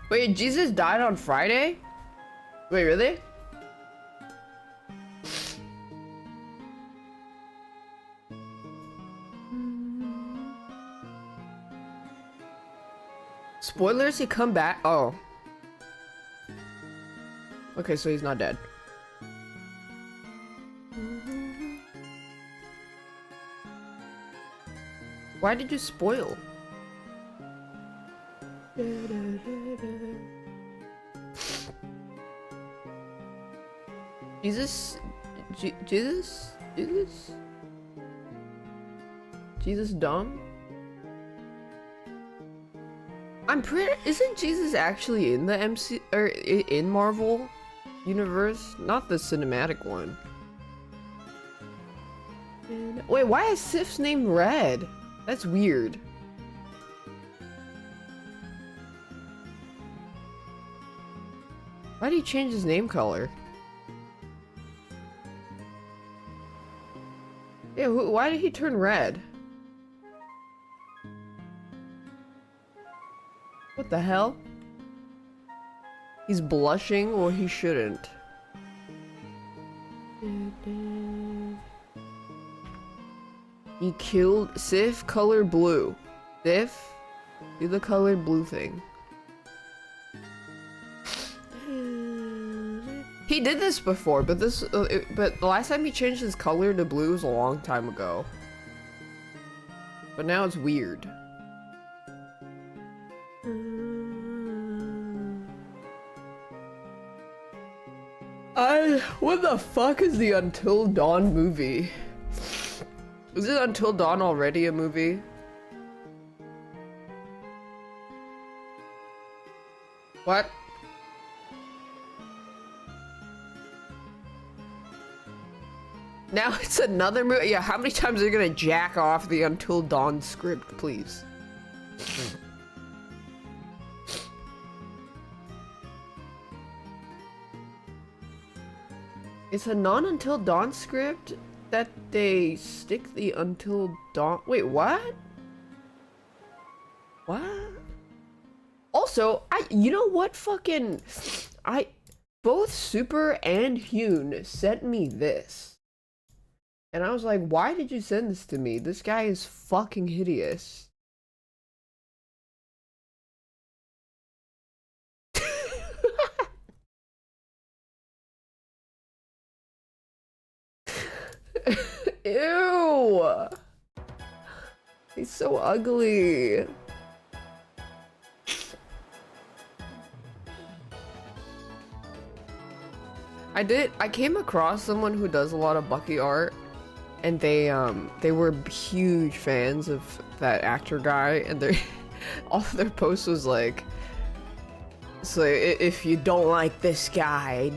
Wait, Jesus died on Friday? Wait, really? Spoilers, he come back. Oh. Okay, so he's not dead. Why did you spoil? Jesus? Jesus dumb? I'm pretty. Isn't Jesus actually in the MC or in Marvel universe? Not the cinematic one. Wait, why is Sif's name Red? That's weird. Why did he change his name color? Yeah, why did he turn red? What the hell? He's blushing or he shouldn't. He killed Sif color blue. Sif, do the color blue thing. He did this before, but but the last time he changed his color to blue was a long time ago. But now it's weird. What the fuck is the Until Dawn movie? Is it Until Dawn already a movie? What? Now it's another movie? Yeah, how many times are you gonna jack off the Until Dawn script, please? It's a non-Until Dawn script that they stick the Until Dawn. Wait, what? What? Also, you know what? Both Super and Hyun sent me this. And I was like, why did you send this to me? This guy is fucking hideous. Ew! He's so ugly. I came across someone who does a lot of Bucky art, and they were huge fans of that actor guy, and all of their posts was like, so if you don't like this guy,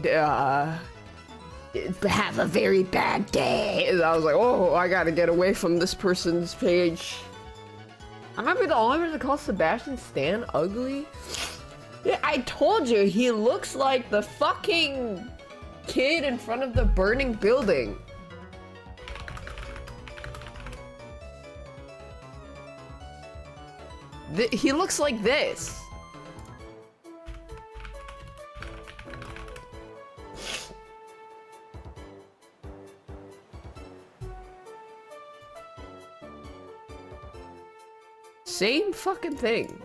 have a very bad day. And I was like, oh, I gotta get away from this person's page. I'm not the only person to call Sebastian Stan ugly. Yeah, I told you, he looks like the fucking kid in front of the burning building. He looks like this. Same fucking thing.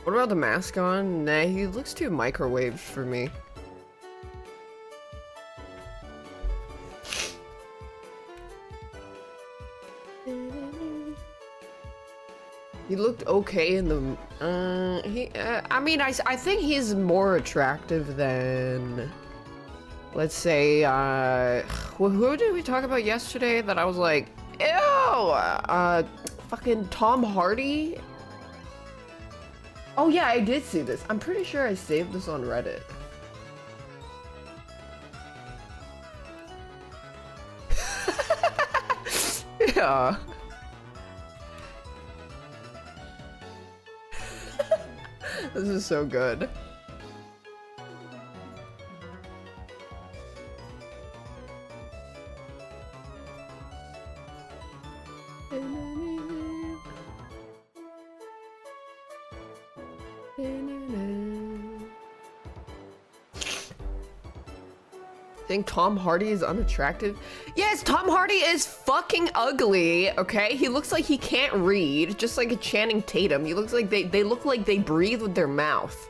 What about the mask on? Nah, he looks too microwaved for me. He looked okay in the. I mean, I think he's more attractive than, let's say, who did we talk about yesterday that I was like, ew, fucking Tom Hardy? Oh yeah, I did see this. I'm pretty sure I saved this on Reddit. Yeah. This is so good. Think Tom Hardy is unattractive? Yes, Tom Hardy is fucking ugly, okay? He looks like he can't read, just like a Channing Tatum. He looks like they look like they breathe with their mouth.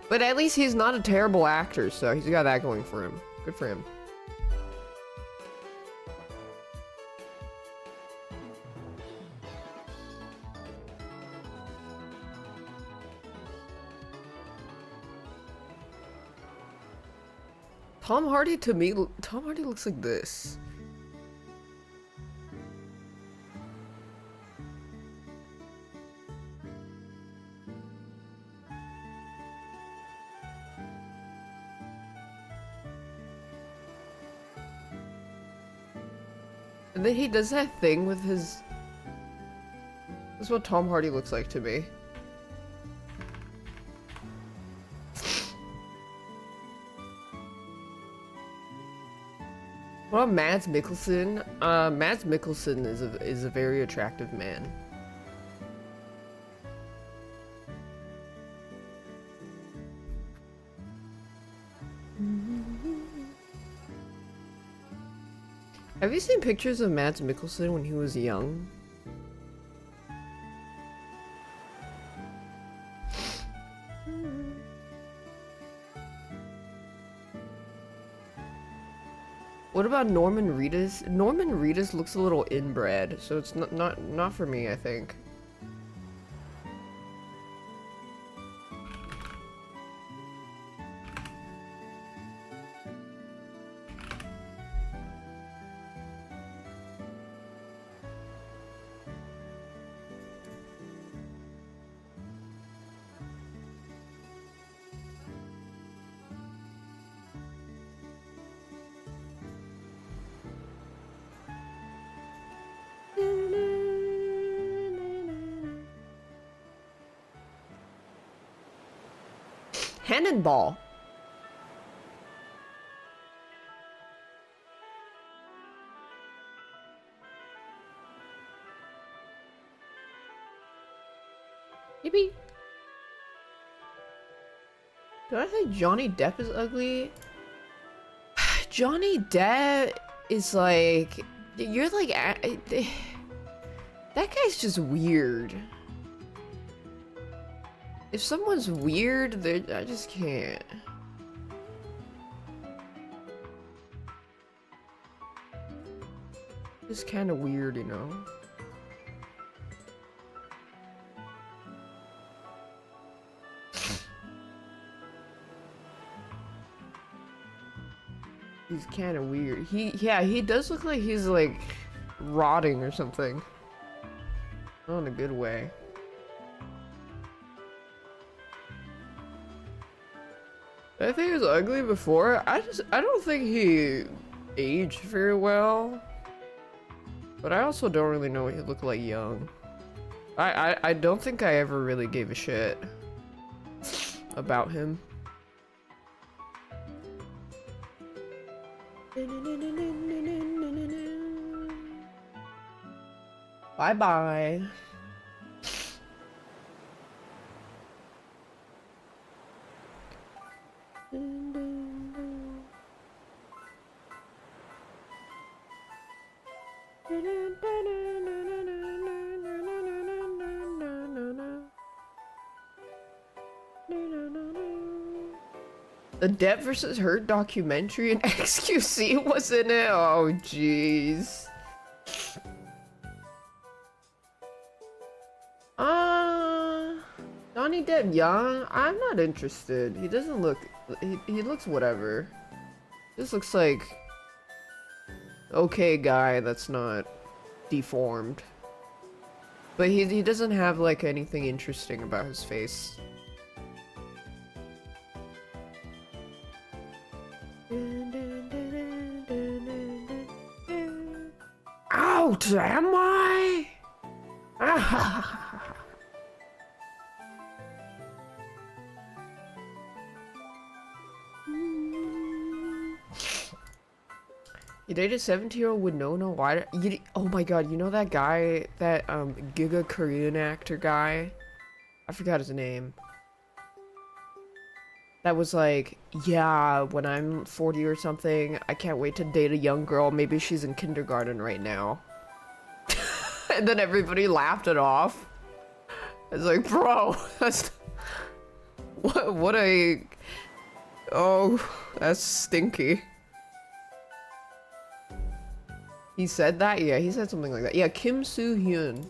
But at least he's not a terrible actor, so he's got that going for him. Good for him. Tom Hardy, to me, Tom Hardy looks like this. And then he does that thing with his... This is what Tom Hardy looks like to me. What about Mads Mikkelsen? Mads Mikkelsen is a very attractive man. Have you seen pictures of Mads Mikkelsen when he was young? What about Norman Reedus? Norman Reedus looks a little inbred, so it's not for me, I think. Cannonball. Yippee. Did I say Johnny Depp is ugly? Johnny Depp is like... You're like... That guy's just weird. If someone's weird, I just can't. It's kind of weird, you know? He's kind of weird. Yeah, he does look like he's like rotting or something. Not in a good way. I think he was ugly before. I don't think he aged very well. But I also don't really know what he looked like young. I don't think I ever really gave a shit about him. Bye bye. The Depp versus Her documentary and XQC was in it? Oh, jeez. Johnny Depp young? I'm not interested. He doesn't look... He looks whatever. This looks like... okay guy that's not deformed. But he doesn't have like anything interesting about his face. Out am I? dated a 17-year-old with no why? Oh my god, you know that guy, that Giga Korean actor guy? I forgot his name. That was like, yeah, when I'm 40 or something, I can't wait to date a young girl. Maybe she's in kindergarten right now. And then everybody laughed it off. It's like, bro, that's... What a... Oh, that's stinky. He said that? Yeah, he said something like that. Yeah, Kim Soo-hyun.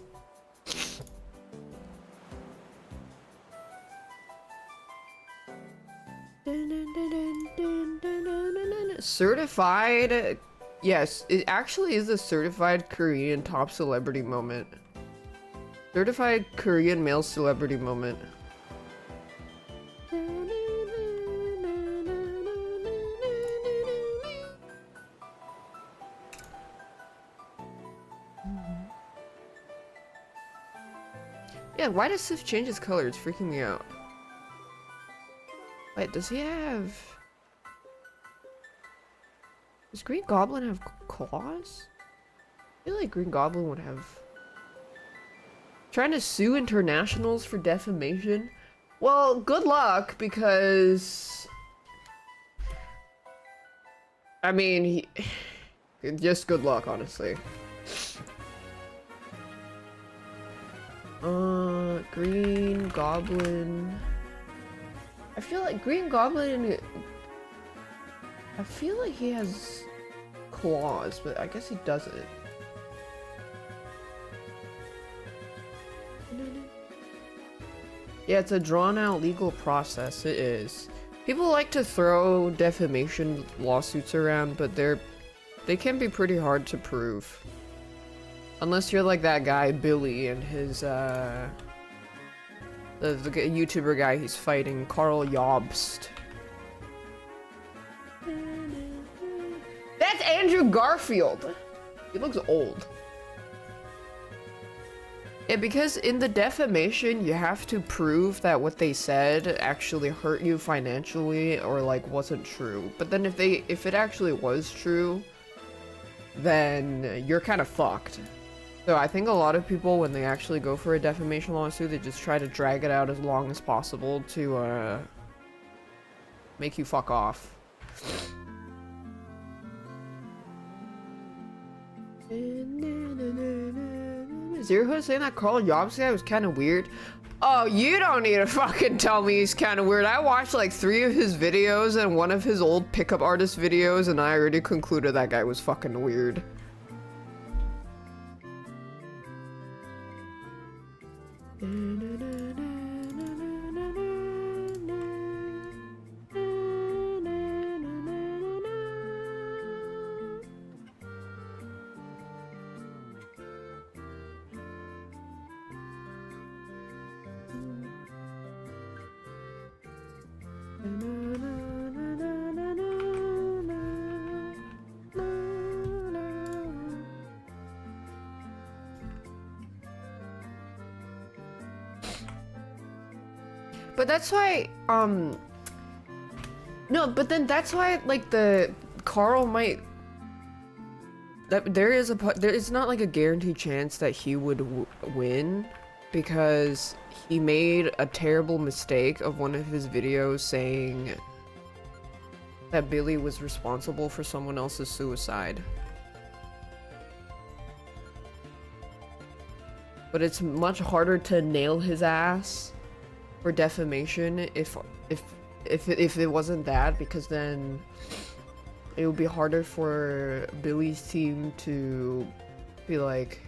Certified... Yes, it actually is a certified Korean top celebrity moment. Certified Korean male celebrity moment. Yeah, why does Sif change his color? It's freaking me out. Wait, does he have... Does Green Goblin have claws? I feel like Green Goblin would have... Trying to sue internationals for defamation? Well, good luck, because... I mean, just good luck, honestly. Green Goblin... I feel like Green Goblin... I feel like he has claws, but I guess he doesn't. Yeah, it's a drawn-out legal process. It is. People like to throw defamation lawsuits around, but they can be pretty hard to prove. Unless you're like that guy Billy and his the YouTuber guy he's fighting, Carl Jobst. That's Andrew Garfield. He looks old. Yeah, because in the defamation, you have to prove that what they said actually hurt you financially or like wasn't true. But then if it actually was true, then you're kind of fucked. So I think a lot of people, when they actually go for a defamation lawsuit, they just try to drag it out as long as possible to make you fuck off. Zero saying that Carl Jobs guy was kind of weird. Oh, you don't need to fucking tell me he's kind of weird. I watched like 3 of his videos and one of his old pickup artist videos, and I already concluded that guy was fucking weird. But that's why, no, but then that's why, like, the Carl might, that there is not like a guaranteed chance that he would win, because he made a terrible mistake of one of his videos saying that Billy was responsible for someone else's suicide. But it's much harder to nail his ass for defamation if it wasn't that, because then it would be harder for Billy's team to be like,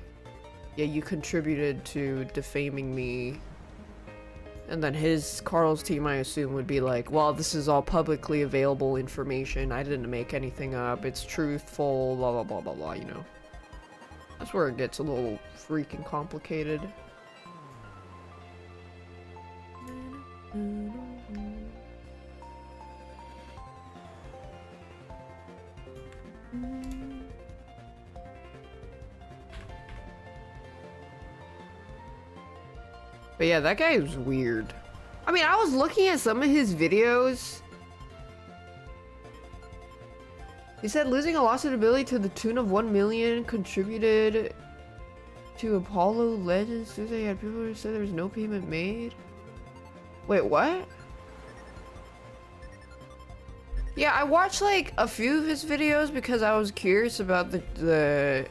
yeah, you contributed to defaming me, and then Carl's team, I assume, would be like, well, this is all publicly available information, I didn't make anything up, it's truthful, blah blah blah blah blah, you know. That's where it gets a little freaking complicated. But yeah, that guy was weird. I mean, I was looking at some of his videos. He said losing a lawsuit ability to the tune of 1 million contributed to Apollo Legends. Tuesday had people who said there was no payment made. Wait, what? Yeah, I watched like a few of his videos because I was curious about the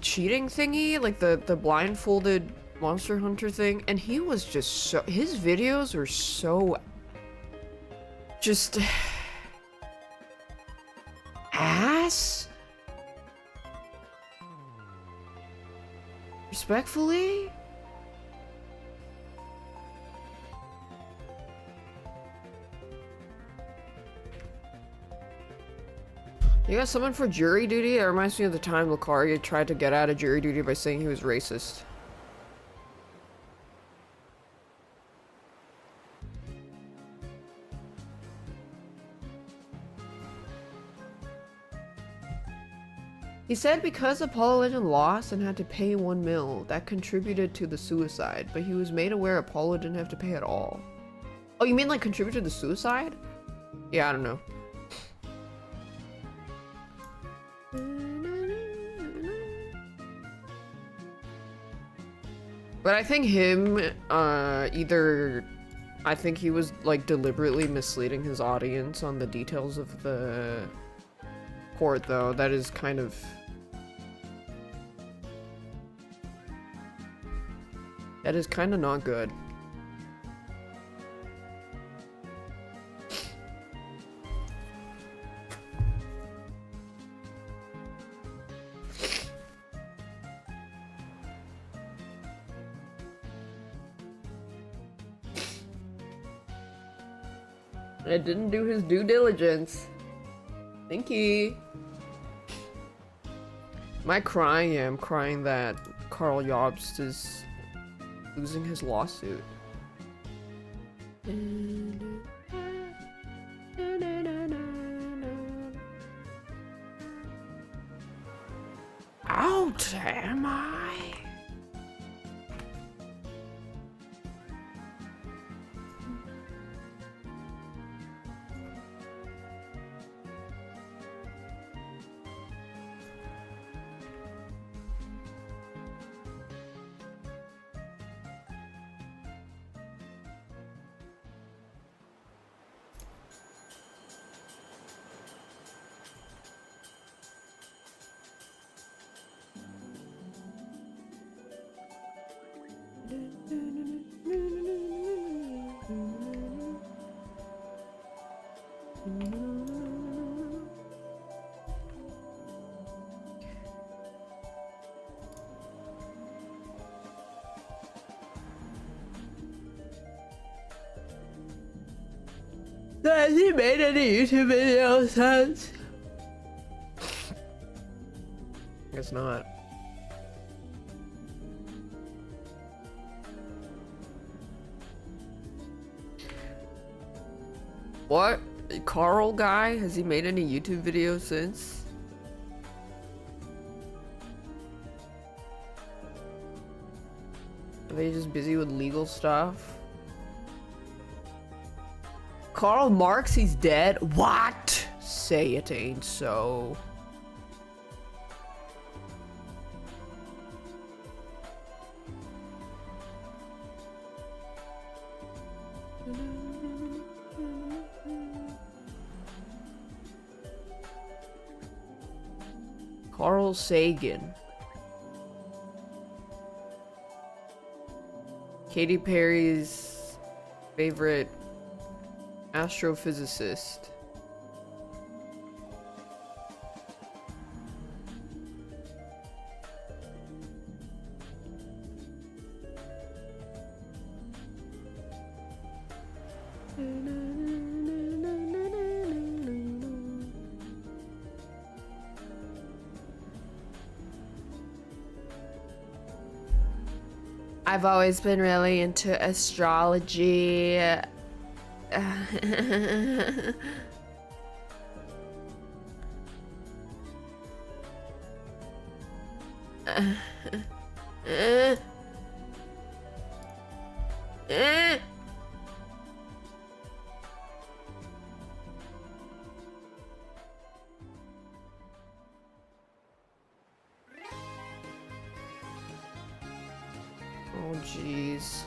cheating thingy, like the blindfolded monster hunter thing, and he was just so, his videos were so just ass. Respectfully? You got summoned for jury duty? That reminds me of the time Lucaria tried to get out of jury duty by saying he was racist. He said because Apollo Legend lost and had to pay 1 mil, that contributed to the suicide, but he was made aware Apollo didn't have to pay at all. Oh, you mean like contribute to the suicide? Yeah, I don't know. But I think him, either, I think he was like deliberately misleading his audience on the details of the court, though. That is kind of... that is kind of not good. It didn't do his due diligence. Thank you. Am I crying? Yeah, I'm crying that Carl Jobst is losing his lawsuit. Out am I? Has he made any YouTube videos since? Guess not. What? Carl guy? Has he made any YouTube videos since? Are they just busy with legal stuff? Karl Marx, he's dead? What? Say it ain't so. Carl Sagan. Katy Perry's favorite astrophysicist. I've always been really into astrology. Oh, jeez.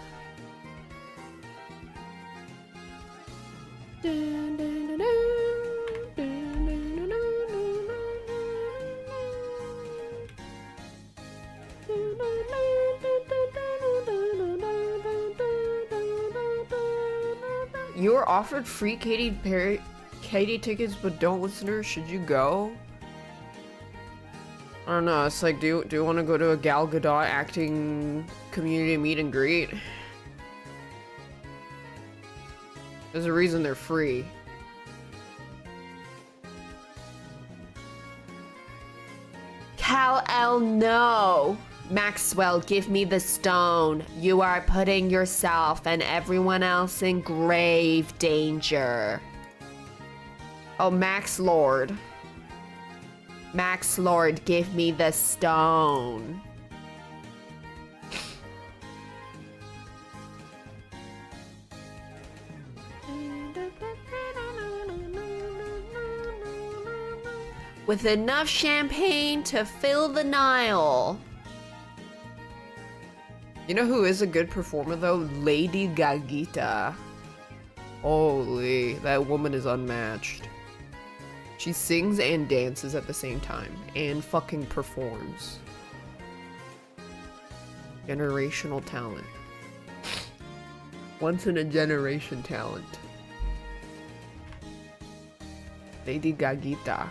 You were offered free Katy tickets, but don't listen to her. Should you go? I don't know. It's like, do you want to go to a Gal Gadot acting community meet and greet? There's a reason they're free. Kal-El, no! Maxwell, give me the stone. You are putting yourself and everyone else in grave danger. Oh, Max Lord. Max Lord, give me the stone. With enough champagne to fill the Nile. You know who is a good performer though? Lady Gagita. Holy, that woman is unmatched. She sings and dances at the same time and fucking performs. Generational talent. Once in a generation talent. Lady Gagita.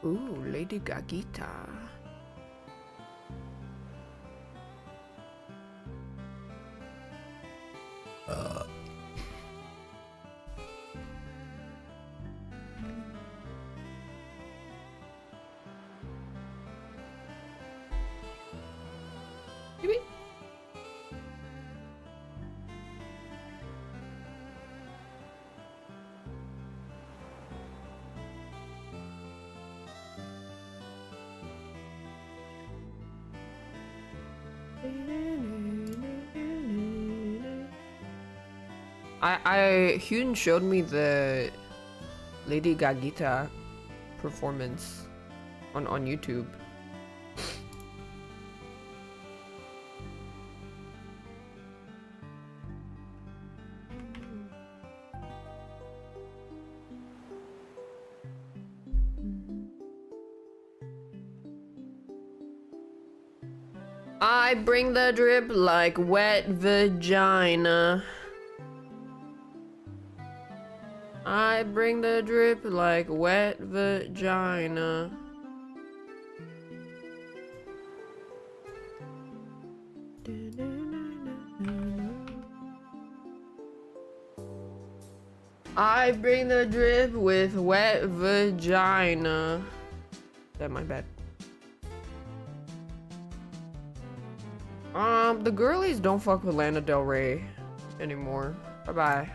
Ooh, Lady Gagita. Hyun showed me the Lady Gagita performance on YouTube. I bring the drip like wet vagina. I bring the drip like wet vagina. I bring the drip with wet vagina. That my bad. The girlies don't fuck with Lana Del Rey anymore. Bye-bye.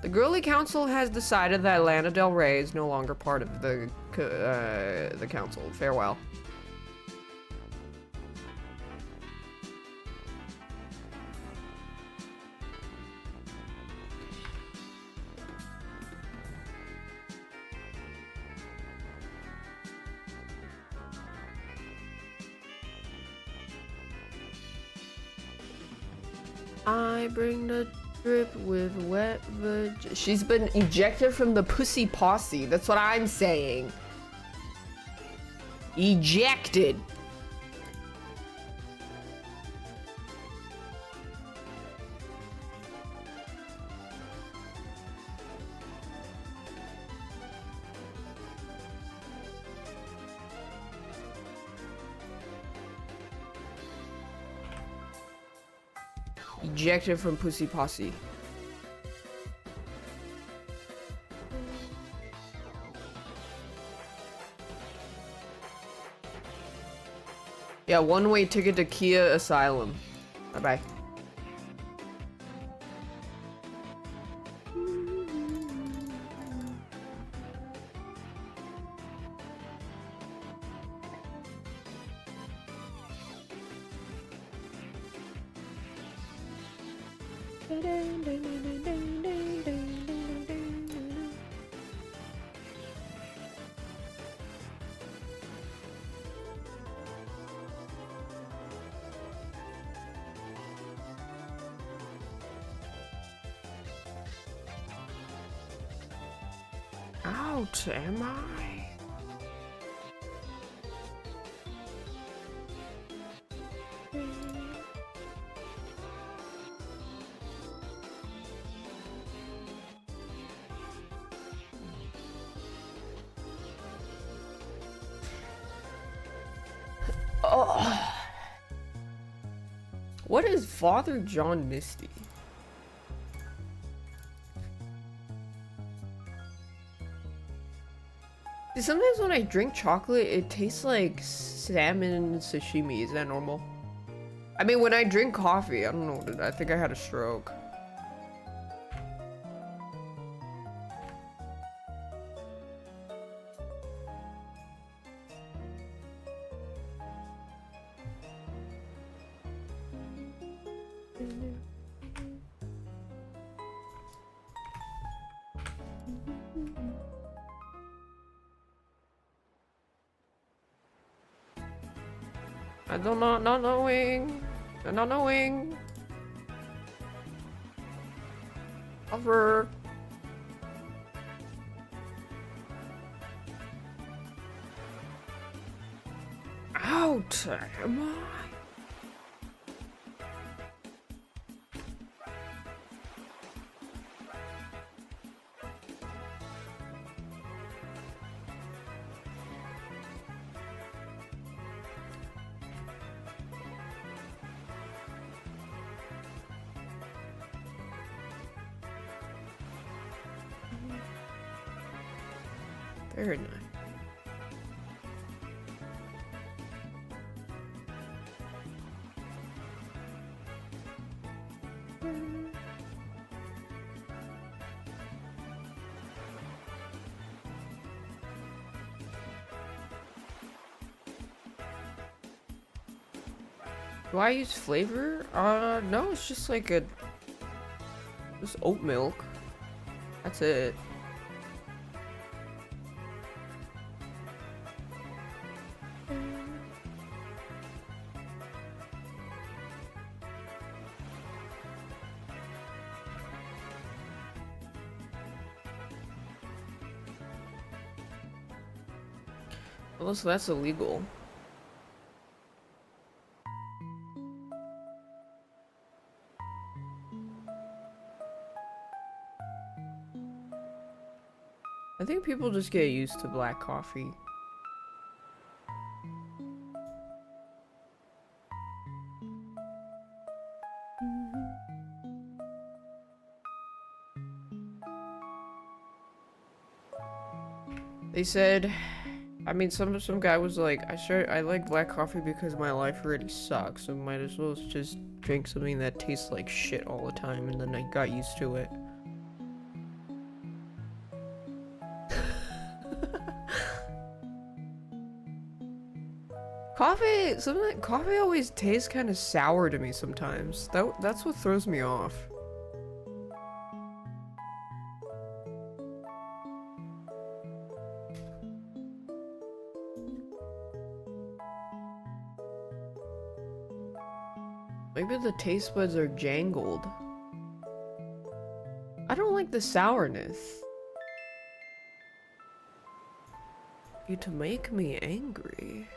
The Girly Council has decided that Lana Del Rey is no longer part of the council. Farewell. I bring the drip with wet vag. She's been ejected from the pussy posse. That's what I'm saying. Ejected. Ejected from pussy posse. Yeah, one-way ticket to Kia Asylum. Bye-bye. Out, am I? Oh. What is Father John Misty? Sometimes when I drink chocolate, it tastes like salmon sashimi. Is that normal? I mean, when I drink coffee, I don't know. I think I had a stroke. I don't know, not knowing. Not knowing. Over. Out. Am I? Very nice. Do I use flavor? No, it's just like just oat milk. That's it. Unless that's illegal. I think people just get used to black coffee. They said, I mean, some guy was like, I like black coffee because my life already sucks, so might as well just drink something that tastes like shit all the time, and then I got used to it. Coffee always tastes kind of sour to me sometimes. That's what throws me off. Maybe the taste buds are jangled. I don't like the sourness. You to make me angry.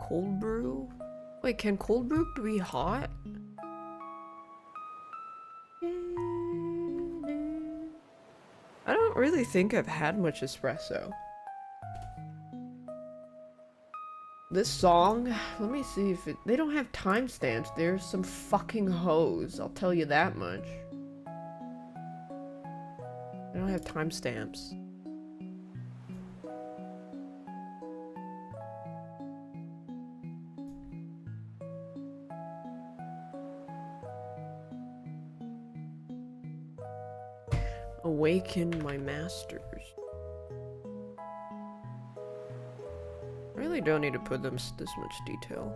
Cold brew? Wait, can cold brew be hot? I don't really think I've had much espresso. This song, let me see if they don't have timestamps. There's some fucking hoes, I'll tell you that much. They don't have timestamps. Awaken my masters. really don't need to put them this much detail.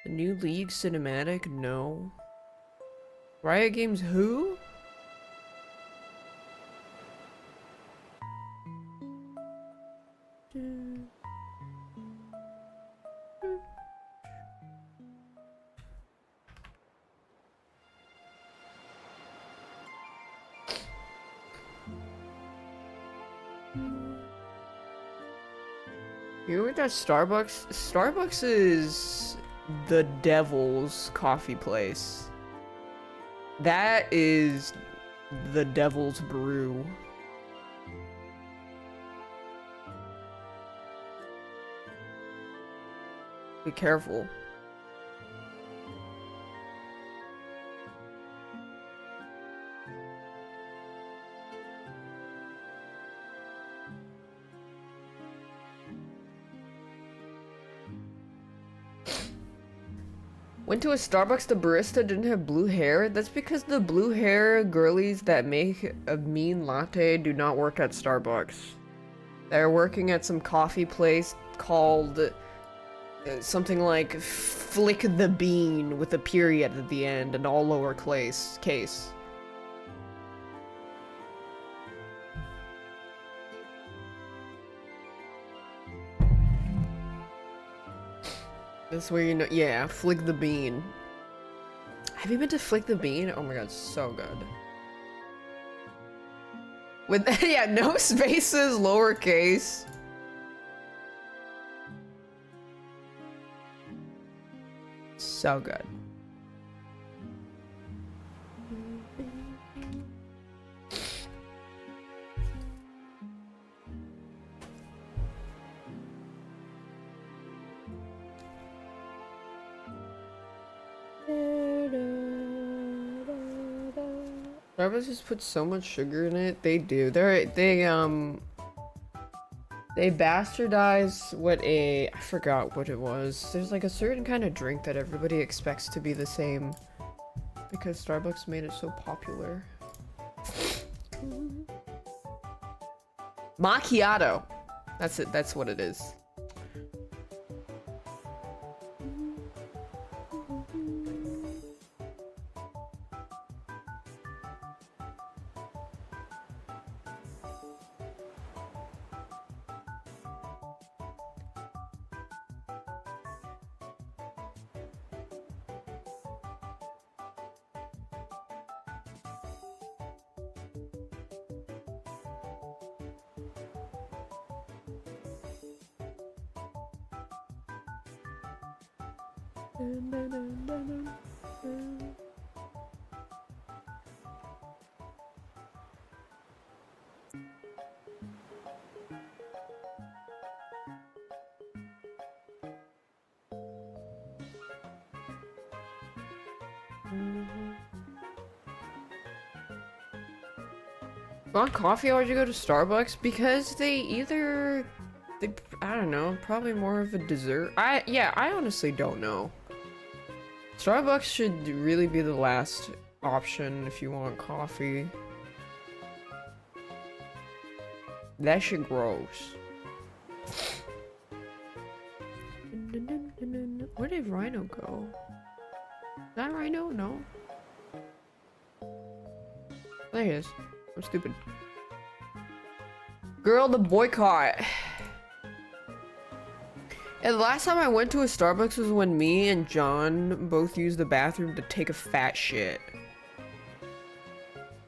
The new League cinematic? No. Riot Games who? You know what that Starbucks? Starbucks is the devil's coffee place. That is the devil's brew. Be careful. Went to a Starbucks, the barista didn't have blue hair. That's because the blue hair girlies that make a mean latte do not work at Starbucks. They're working at some coffee place called something like Flick the Bean with a period at the end and all lowercase case. That's where you know, yeah, Flick the Bean. Have you been to Flick the Bean? Oh my god, so good. With, yeah, no spaces, lowercase. So good. Starbucks just put so much sugar in it. They do. They bastardize what I forgot what it was. There's like a certain kind of drink that everybody expects to be the same because Starbucks made it so popular. Macchiato. That's it. That's what it is. Want coffee or would you go to Starbucks? Because they I don't know, probably more of a dessert. I honestly don't know. Starbucks should really be the last option if you want coffee. That shit gross. Where did Rhino go? Is that Rhino? No. There he is. I'm stupid. Girl, the boycott. And the last time I went to a Starbucks was when me and John both used the bathroom to take a fat shit.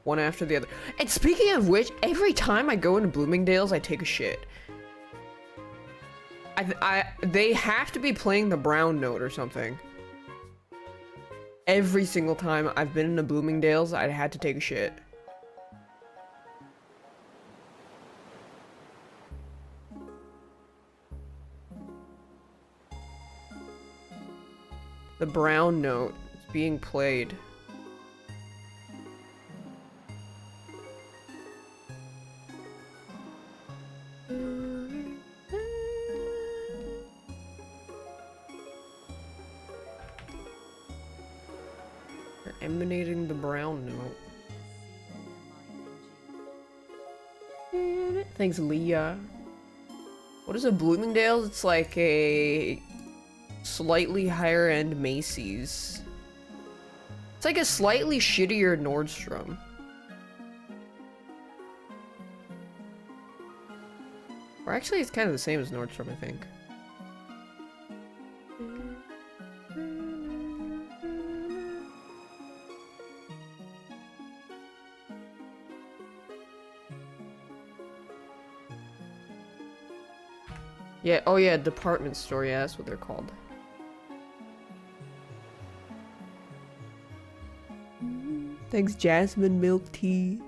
One after the other. And speaking of which, every time I go into Bloomingdale's, I take a shit. They have to be playing the brown note or something. Every single time I've been in a Bloomingdale's, I had to take a shit. The brown note is being played. eliminating the brown note. Thanks, Leah. What is a Bloomingdale's? It's like a slightly higher end Macy's. It's like a slightly shittier Nordstrom. Or actually, it's kind of the same as Nordstrom, I think. Yeah, oh yeah, department store, yeah, that's what they're called. Thanks, Jasmine Milk Tea.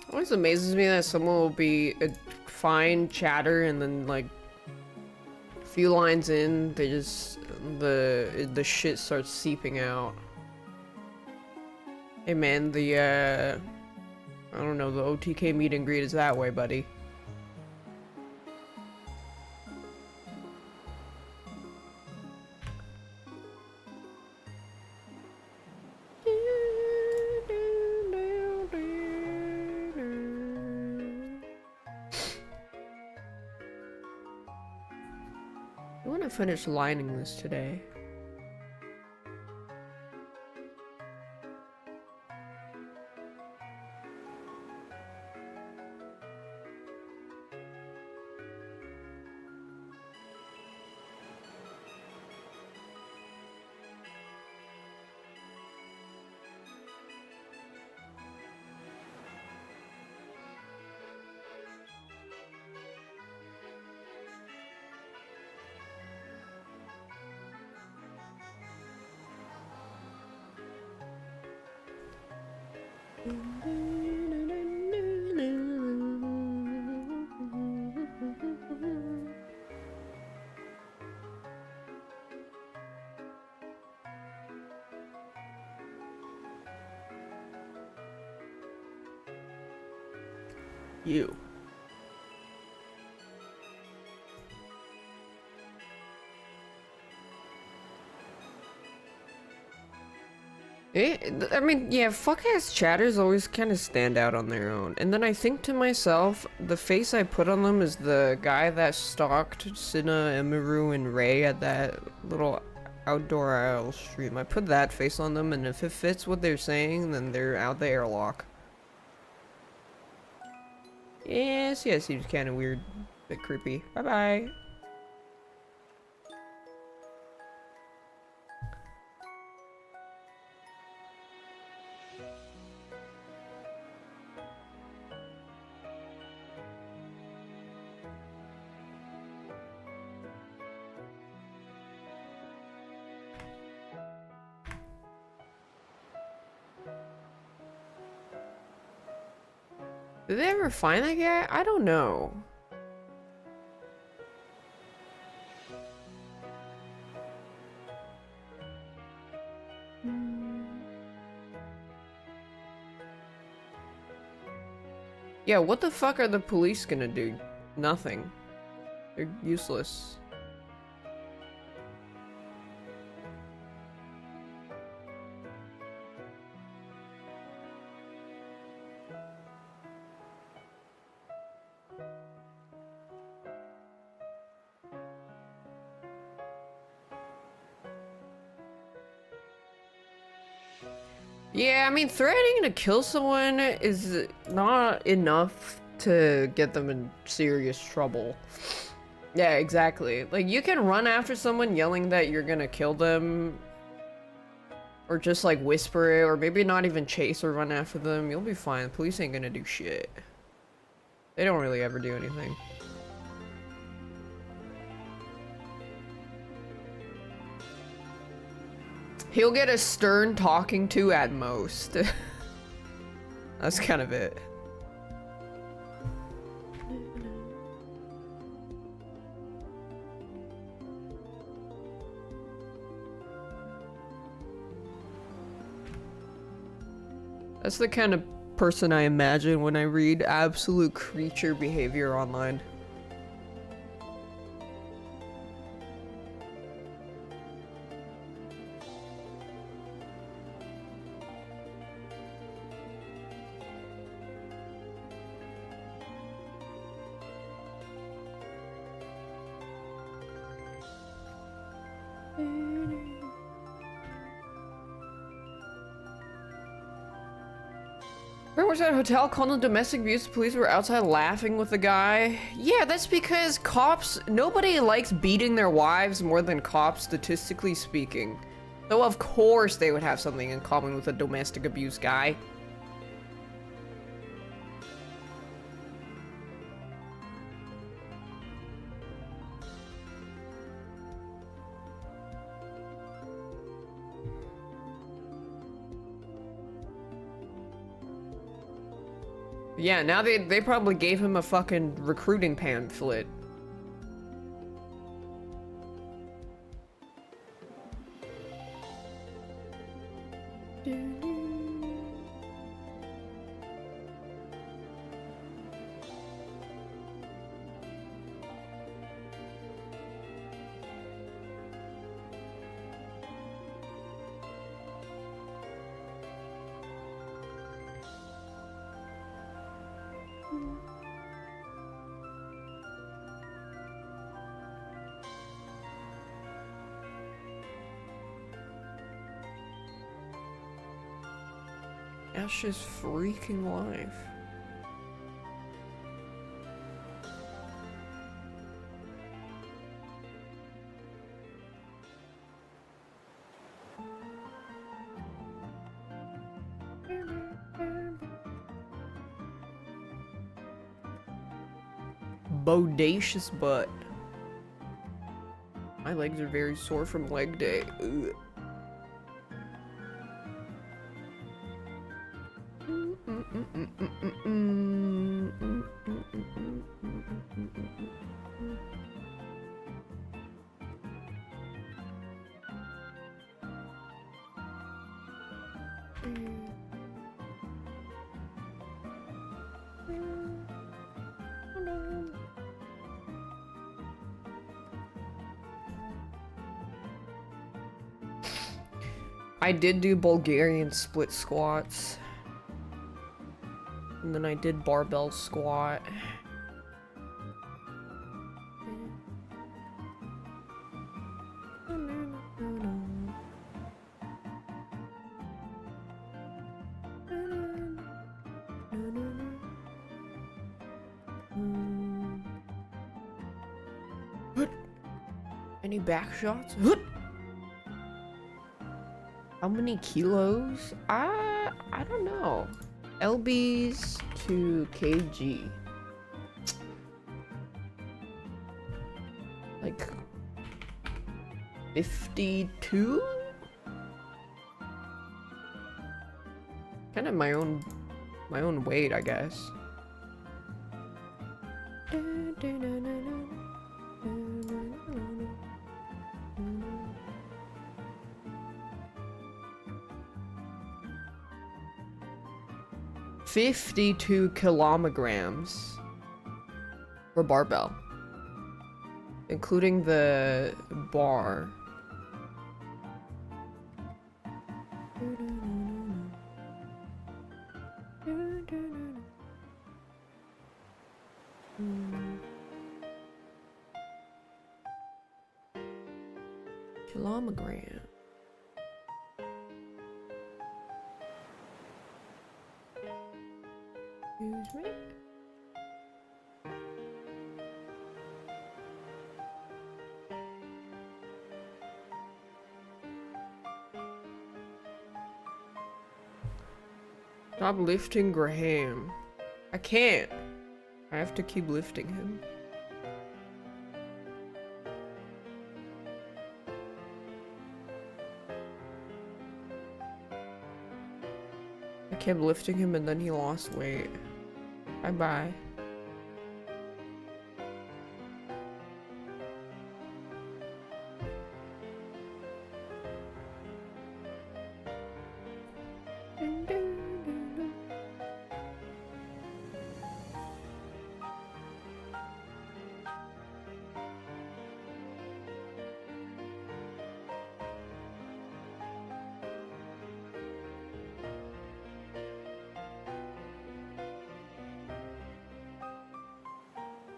It always amazes me that someone will be a fine chatter and then like a few lines in, they just the shit starts seeping out. Hey man, the I don't know, the OTK meet and greet is that way, buddy. I want to finish lining this today. You. I mean, yeah, fuck-ass chatters always kind of stand out on their own. And then I think to myself, the face I put on them is the guy that stalked Cinna, Emiru, and Ray at that little outdoor aisle stream. I put that face on them, and if it fits what they're saying, then they're out the airlock. Yes, yeah, seems kind of weird. Bit creepy. Bye-bye. Did they ever find that guy? I don't know. Yeah, what the fuck are the police gonna do? Nothing. They're useless. Yeah, I mean, threatening to kill someone is not enough to get them in serious trouble. Yeah, exactly. Like, you can run after someone yelling that you're gonna kill them, or just like whisper it, or maybe not even chase or run after them. You'll be fine. The police ain't gonna do shit. They don't really ever do anything. He'll get a stern talking to at most. That's kind of it. That's the kind of person I imagine when I read absolute creature behavior online. Where was that hotel called in domestic abuse? The police were outside laughing with the guy. Yeah, that's because cops, nobody likes beating their wives more than cops, statistically speaking. So of course they would have something in common with a domestic abuse guy. Yeah, now they probably gave him a fucking recruiting pamphlet. That's just freaking life. Bodacious butt. My legs are very sore from leg day. Ugh. I did do Bulgarian split squats. And then I did barbell squat. Any back shots? How many kilos? I don't know. LBs to kg. Like 52? Kind of my own weight, I guess. 52 kilograms for barbell, including the bar. Kilogram. Excuse me. Stop lifting Graham. I can't. I have to keep lifting him. I kept lifting him and then he lost weight. Bye-bye.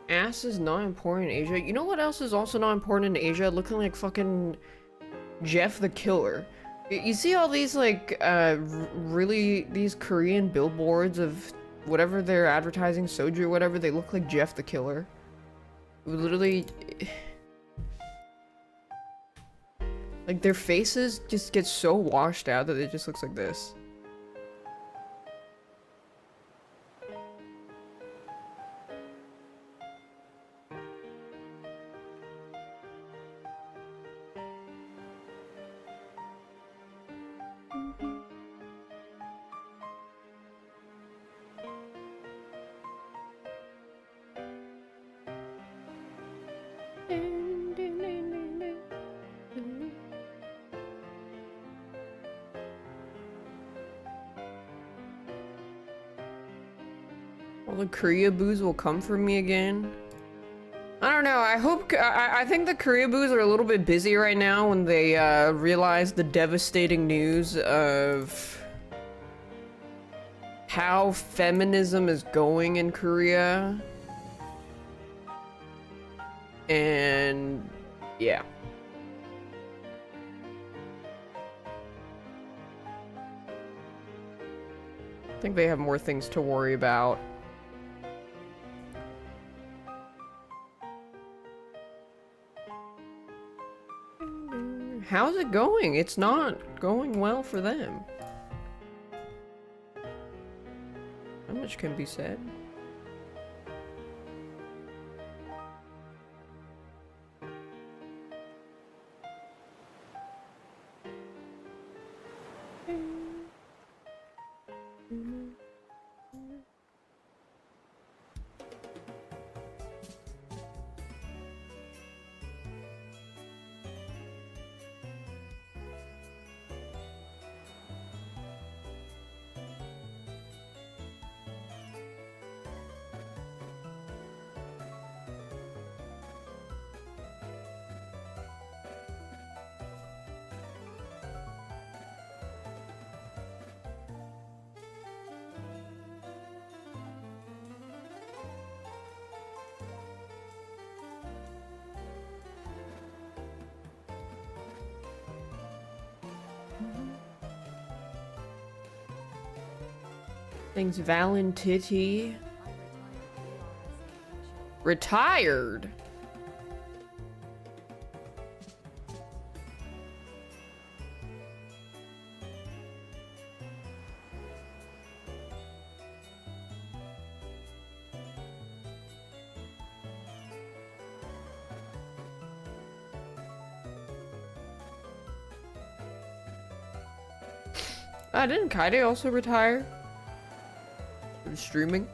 Ass is not important in Asia. You know what else is also not important in Asia? Looking like fucking Jeff the Killer. You see all these like really these Korean billboards of whatever they're advertising, soju or whatever, they look like Jeff the Killer. Literally, like their faces just get so washed out that it just looks like this. All the Korea boos will come for me again. I don't know, I hope, I think the Korea boos are a little bit busy right now when they realize the devastating news of how feminism is going in Korea. And yeah. I think they have more things to worry about. How's it going? It's not going well for them. How much can be said? Things Valentity. Retired? Didn't Kaide also retire? From streaming?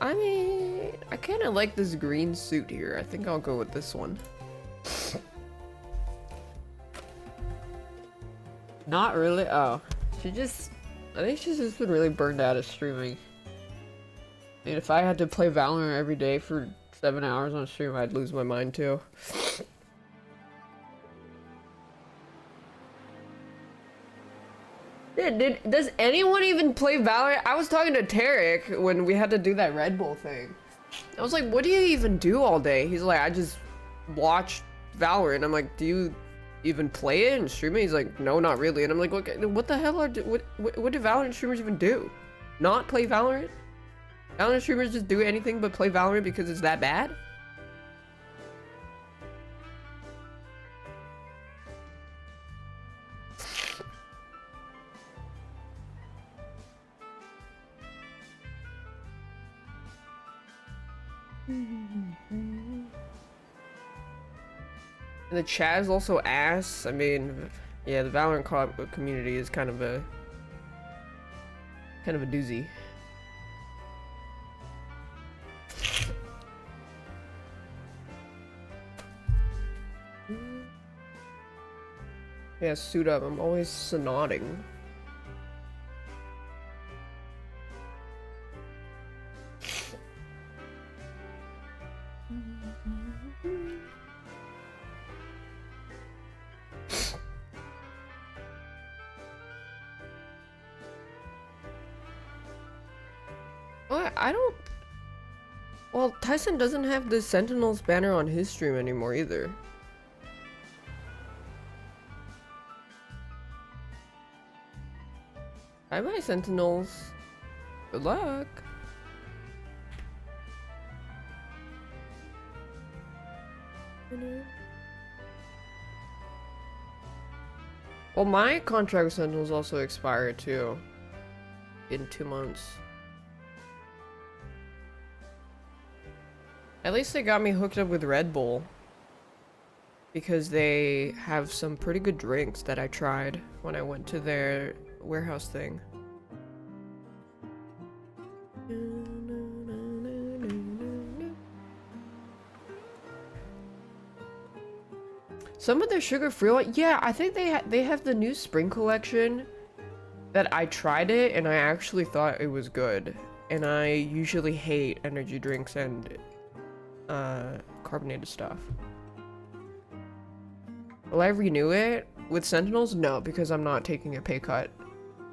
I mean, I kind of like this green suit here. I think I'll go with this one. Not really. Oh, I think she's just been really burned out of streaming. I mean, if I had to play Valorant every day for 7 hours on stream, I'd lose my mind too. Does anyone even play Valorant? I was talking to Tarek when we had to do that Red Bull thing. I was like, what do you even do all day? He's like, I just watch Valorant. I'm like, do you even play it and stream it? He's like, no, not really. And I'm like, what the hell what do Valorant streamers even do? not play Valorant? Valorant streamers just do anything but play Valorant because it's that bad? And the chat is also ass. I mean, yeah, the Valorant community is kind of a doozy. Yeah, suit up. I'm always snotting. What? I don't... Well, Tyson doesn't have the Sentinels banner on his stream anymore either. Bye-bye, Sentinels. Good luck. Well, my contract with Sentinels also expired too. In 2 months. At least they got me hooked up with Red Bull. Because they have some pretty good drinks that I tried when I went to their warehouse thing. Some of their sugar-free one, yeah, I think they have the new spring collection that I tried it and I actually thought it was good. And I usually hate energy drinks and carbonated stuff. Will I renew it with Sentinels? No, because I'm not taking a pay cut.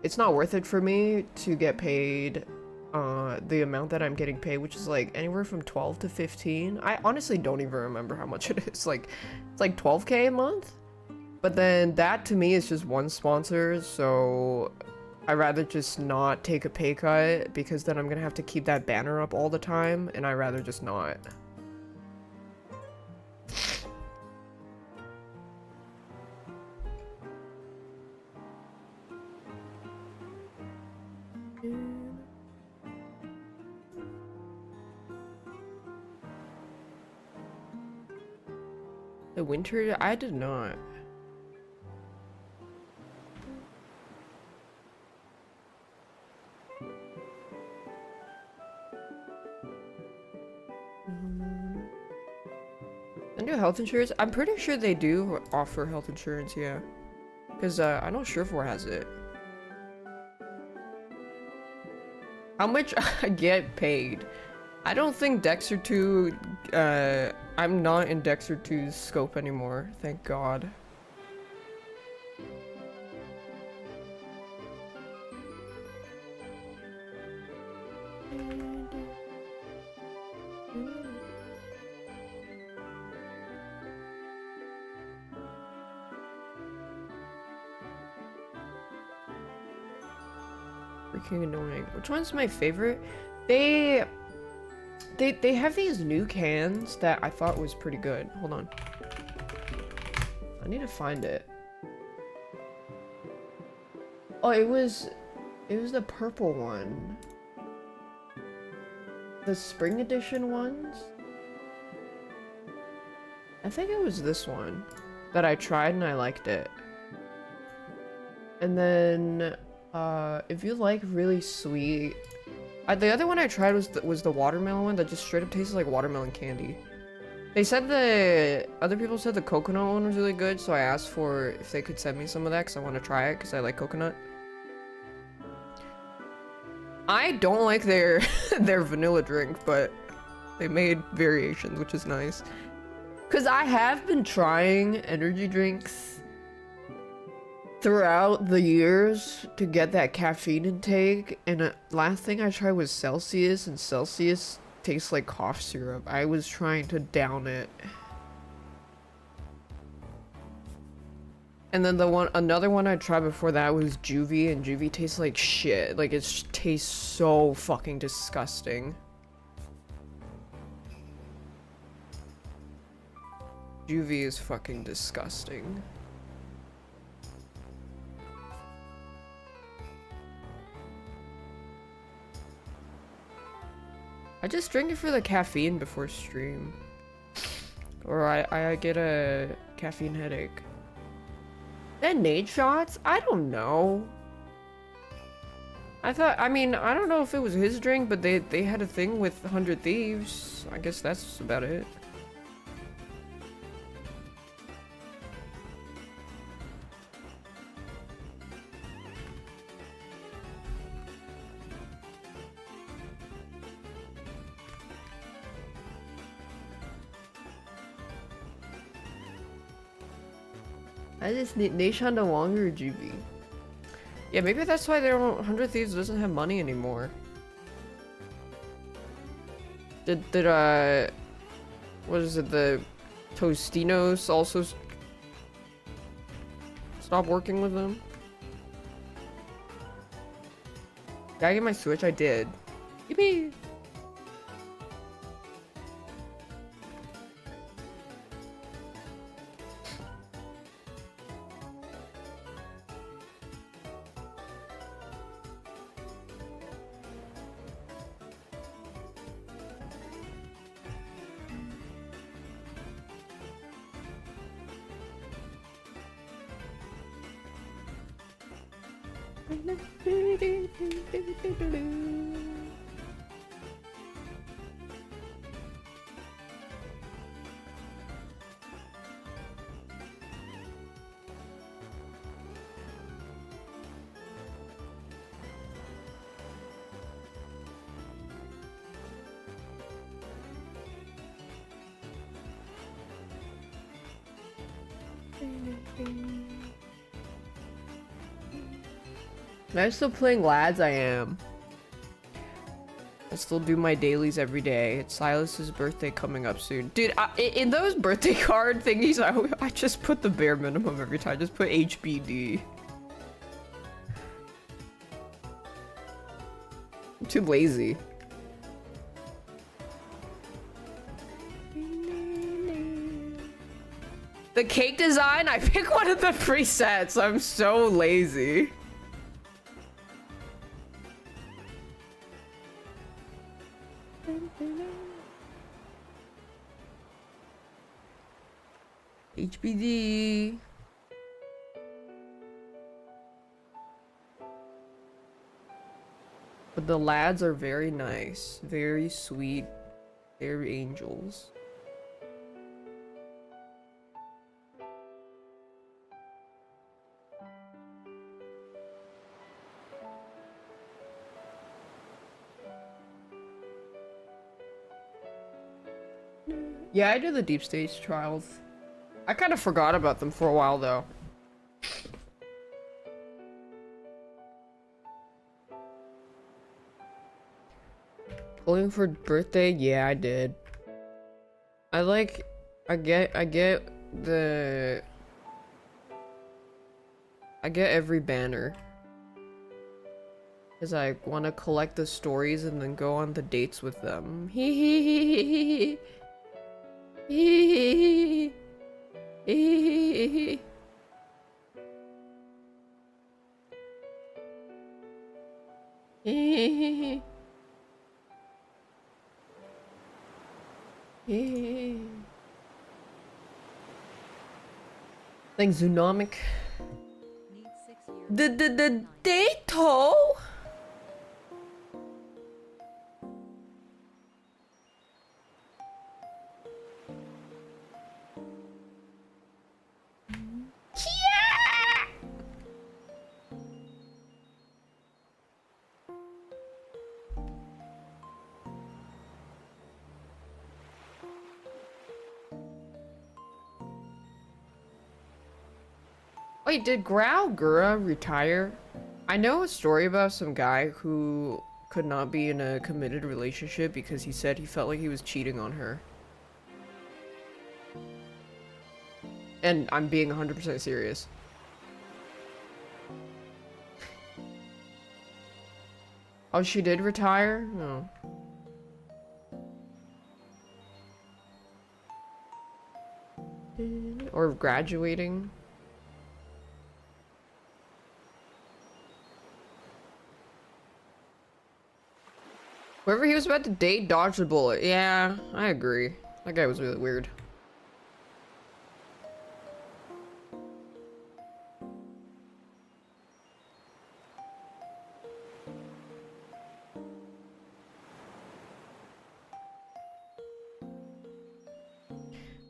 It's not worth it for me to get paid the amount that I'm getting paid, which is like anywhere from 12 to 15. I honestly don't even remember how much it is. Like, it's like 12K a month. But then that to me is just one sponsor, so I'd rather just not take a pay cut because then I'm gonna have to keep that banner up all the time, and I'd rather just not. The winter? I did not. And do health insurance? I'm pretty sure they do offer health insurance, yeah. Because I know Surefour has it. How much I get paid? I don't think Dexter 2, I'm not in Dexter 2's scope anymore, thank God. Freaking annoying. Which one's my favorite? They have these new cans that I thought was pretty good. Hold on. I need to find it. Oh, it was the purple one. The spring edition ones? I think it was this one that I tried and I liked it. And then if you like really sweet, the other one I tried was the watermelon one that just straight up tastes like watermelon candy. They said other people said the coconut one was really good, so I asked for if they could send me some of that because I want to try it because I like coconut. I don't like their their vanilla drink, but they made variations, which is nice. Because I have been trying energy drinks throughout the years to get that caffeine intake, and last thing I tried was Celsius, and Celsius tastes like cough syrup. I was trying to down it. And then another one I tried before that was Juvie, and Juvie tastes like shit. Like, it tastes so fucking disgusting. Juvie is fucking disgusting. I just drink it for the caffeine before stream. Or I get a caffeine headache. Then nade shots? I don't know. I mean, I don't know if it was his drink, but they had a thing with 100 Thieves. I guess that's about it. I just need Nation no longer Juvie. Yeah, maybe that's why their 100 Thieves doesn't have money anymore. Did what is it, the Tostinos also stop working with them? Did I get my Switch? I did. Yippee! I'm still playing Lads, I am. I still do my dailies every day. It's Silas's birthday coming up soon. Dude, in those birthday card thingies, I just put the bare minimum every time. Just put HBD. I'm too lazy. The cake design? I pick one of the presets. I'm so lazy. HBD. But the lads are very nice, very sweet, they're angels. Yeah, I do the deep stage trials. I kind of forgot about them for a while though. Pulling for birthday? Yeah, I did. I get every banner. Cause I want to collect the stories and then go on the dates with them. Hee hee hee hee hee. Hee hee hee. Thanks, Zoonomic. The dato. Wait, did Grau Gura retire? I know a story about some guy who could not be in a committed relationship because he said he felt like he was cheating on her. And I'm being 100% serious. Oh, she did retire? No. Or graduating? Whoever he was about to date dodged a bullet. Yeah, I agree. That guy was really weird.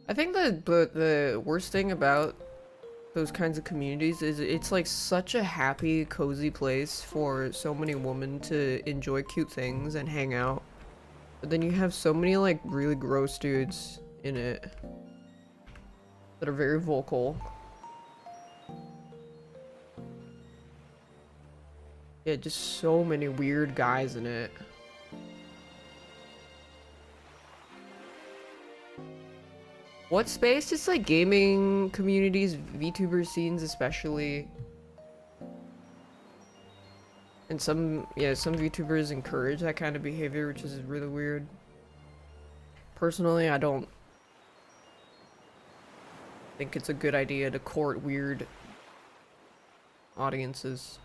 I think the worst thing about those kinds of communities is it's like such a happy, cozy place for so many women to enjoy cute things and hang out. But then you have so many like really gross dudes in it that are very vocal. Yeah, just so many weird guys in it. What space? Just like gaming communities, VTuber scenes especially. And some VTubers encourage that kind of behavior, which is really weird. Personally, I don't think it's a good idea to court weird audiences.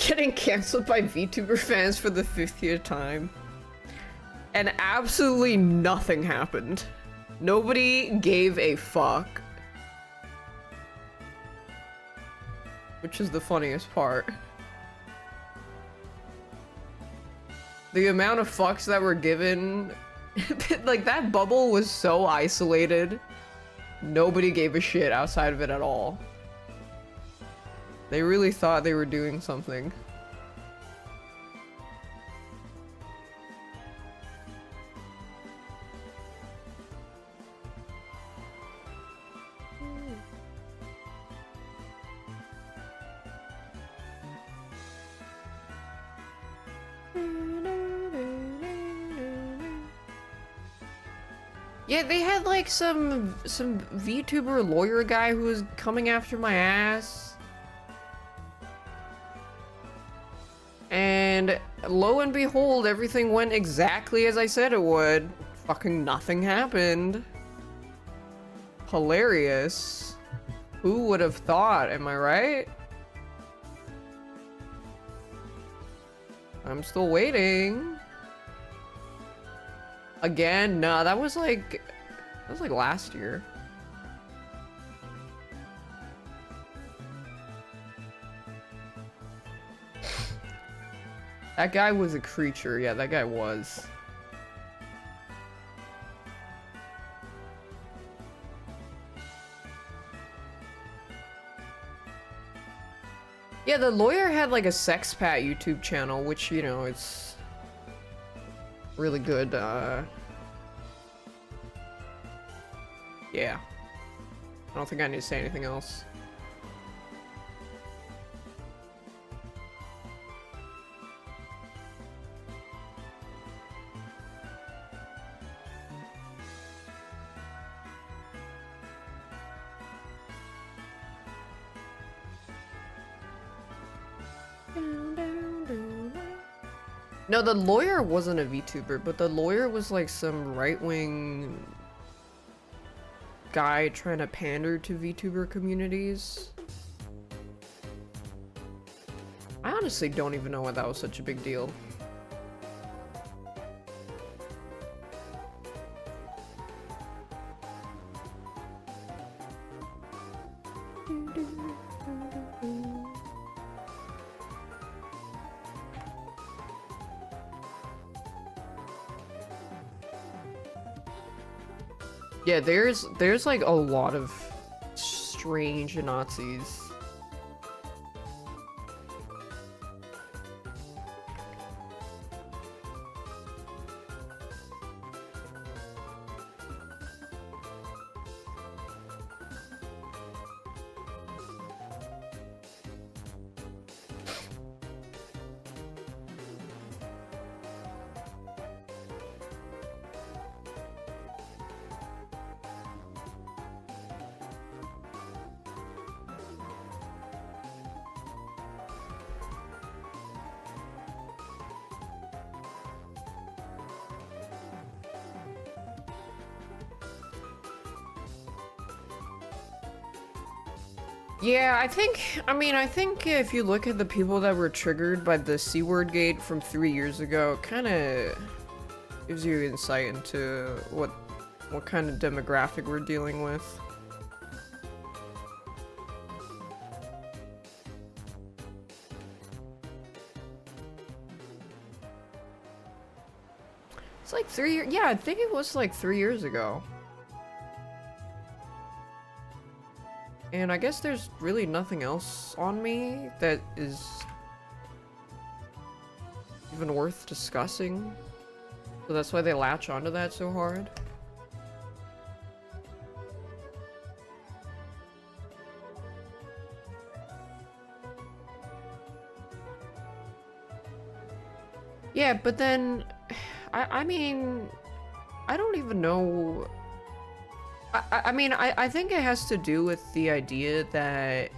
Getting canceled by VTuber fans for the 50th time. And absolutely nothing happened. Nobody gave a fuck. Which is the funniest part. The amount of fucks that were given, like that bubble was so isolated. Nobody gave a shit outside of it at all. They really thought they were doing something. Yeah, they had like some VTuber lawyer guy who was coming after my ass. And lo and behold, everything went exactly as I said it would. Fucking nothing happened. Hilarious. Who would have thought, am I right? I'm still waiting. Again? Nah, that was like last year. That guy was a creature. Yeah, that guy was. Yeah, the lawyer had like a sexpat YouTube channel, which, you know, it's really good, yeah. I don't think I need to say anything else. No, the lawyer wasn't a VTuber, but the lawyer was like some right-wing guy trying to pander to VTuber communities. I honestly don't even know why that was such a big deal. Yeah, there's like a lot of strange Nazis. Yeah, I think if you look at the people that were triggered by the C word gate from 3 years ago, it kind of gives you insight into what kind of demographic we're dealing with. It's like 3 years. Yeah, I think it was like 3 years ago. And I guess there's really nothing else on me that is even worth discussing. So that's why they latch onto that so hard. Yeah, but then, I mean, I don't even know. I think it has to do with the idea that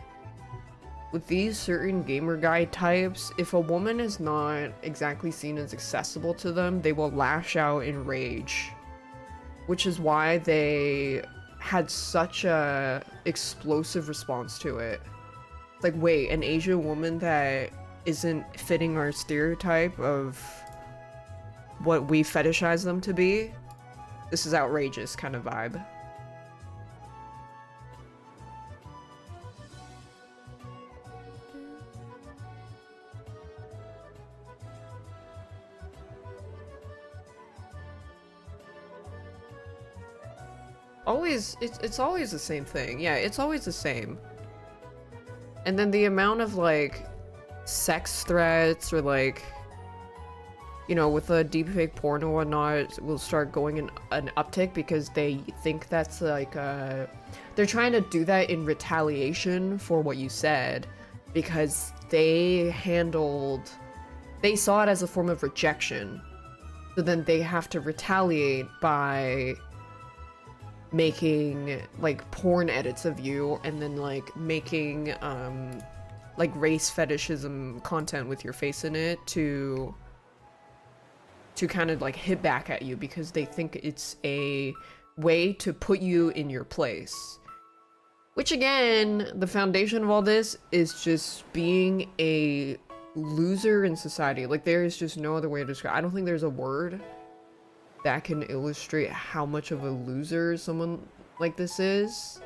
with these certain gamer guy types, if a woman is not exactly seen as accessible to them, they will lash out in rage. Which is why they had such a explosive response to it. It's like, wait, an Asian woman that isn't fitting our stereotype of what we fetishize them to be? This is outrageous kind of vibe. It's always the same thing. Yeah, it's always the same. And then the amount of like sex threats or like, you know, with the deepfake porn and whatnot will start going in an uptick because they think that's like they're trying to do that in retaliation for what you said because they saw it as a form of rejection. So then they have to retaliate by making like porn edits of you and then like making like race fetishism content with your face in it to kind of like hit back at you because they think it's a way to put you in your place. Which again, the foundation of all this is just being a loser in society. Like there is just no other way to describe. I don't think there's a word that can illustrate how much of a loser someone like this is.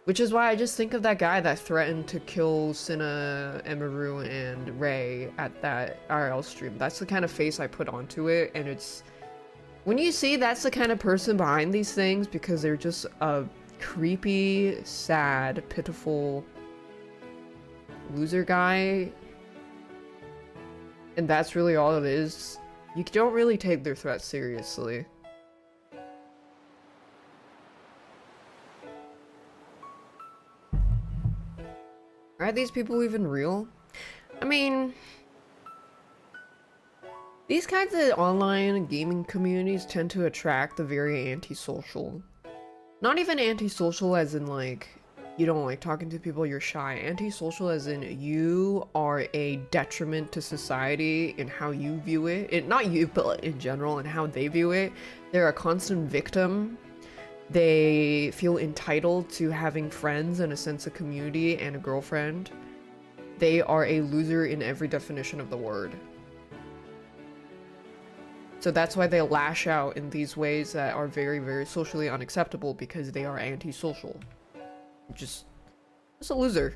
Which is why I just think of that guy that threatened to kill Cinna, Emaru, and Ray at that IRL stream. That's the kind of face I put onto it, and it's... When you see that's the kind of person behind these things, because they're just a creepy, sad, pitiful loser guy, and that's really all it is, you don't really take their threats seriously. Are these people even real? I mean, these kinds of online gaming communities tend to attract the very antisocial. Not even antisocial as in like, you don't like talking to people, you're shy. Antisocial as in you are a detriment to society in how you view it. Not you, but in general, and how they view it. They're a constant victim. They feel entitled to having friends and a sense of community and a girlfriend. They are a loser in every definition of the word. So that's why they lash out in these ways that are very, very socially unacceptable because they are antisocial. Just a loser.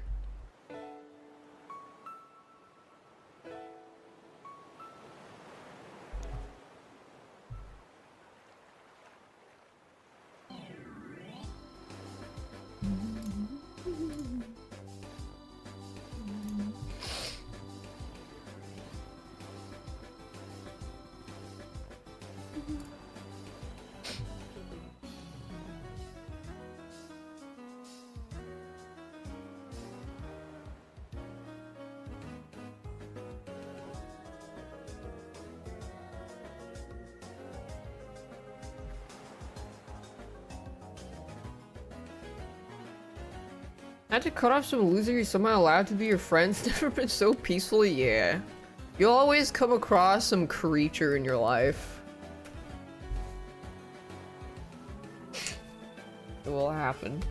Had to cut off some loser you're somehow allowed to be your friends. Never been so peaceful, yeah. You'll always come across some creature in your life. It will happen.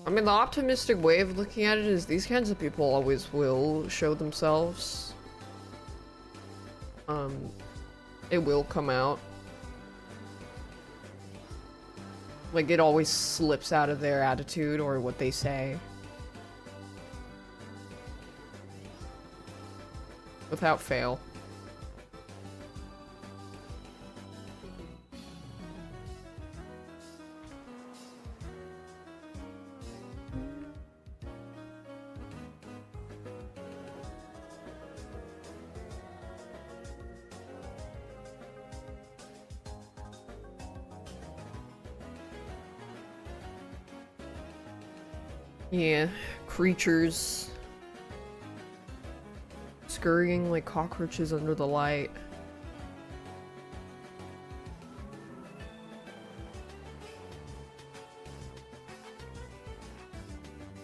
I mean, the optimistic way of looking at it is these kinds of people always will show themselves. It will come out. Like, it always slips out of their attitude or what they say. Without fail. Yeah, creatures scurrying like cockroaches under the light.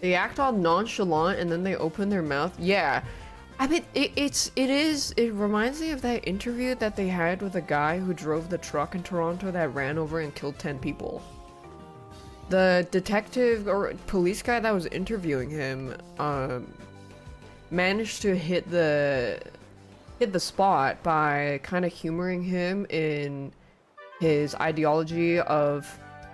They act all nonchalant and then they open their mouth. Yeah, I mean, it reminds me of that interview that they had with a guy who drove the truck in Toronto that ran over and killed 10 people. The detective or police guy that was interviewing him managed to hit the spot by kind of humoring him in his ideology of,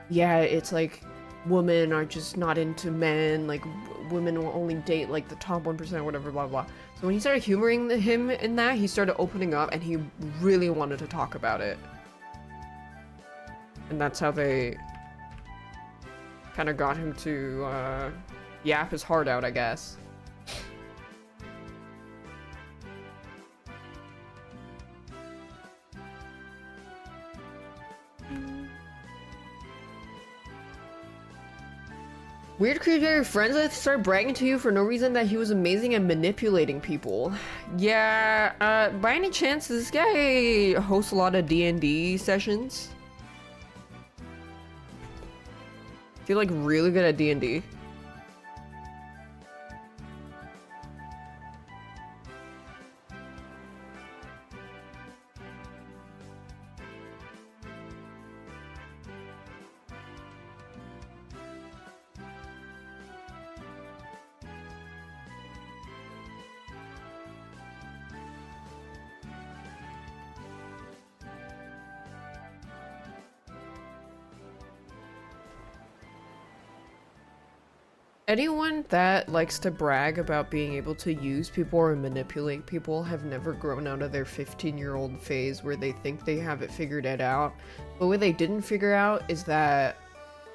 yeah, it's like women are just not into men, like women will only date like the top 1% or whatever, blah blah. So when he started humoring him in that, he started opening up and he really wanted to talk about it. And that's how they kind of got him to yap his heart out, I guess. Weird creature your friends with start bragging to you for no reason that he was amazing at manipulating people. Yeah, by any chance, does this guy host a lot of D&D sessions? Is he like really good at D&D? Anyone that likes to brag about being able to use people or manipulate people have never grown out of their 15-year-old phase where they think they have it figured out. But what they didn't figure out is that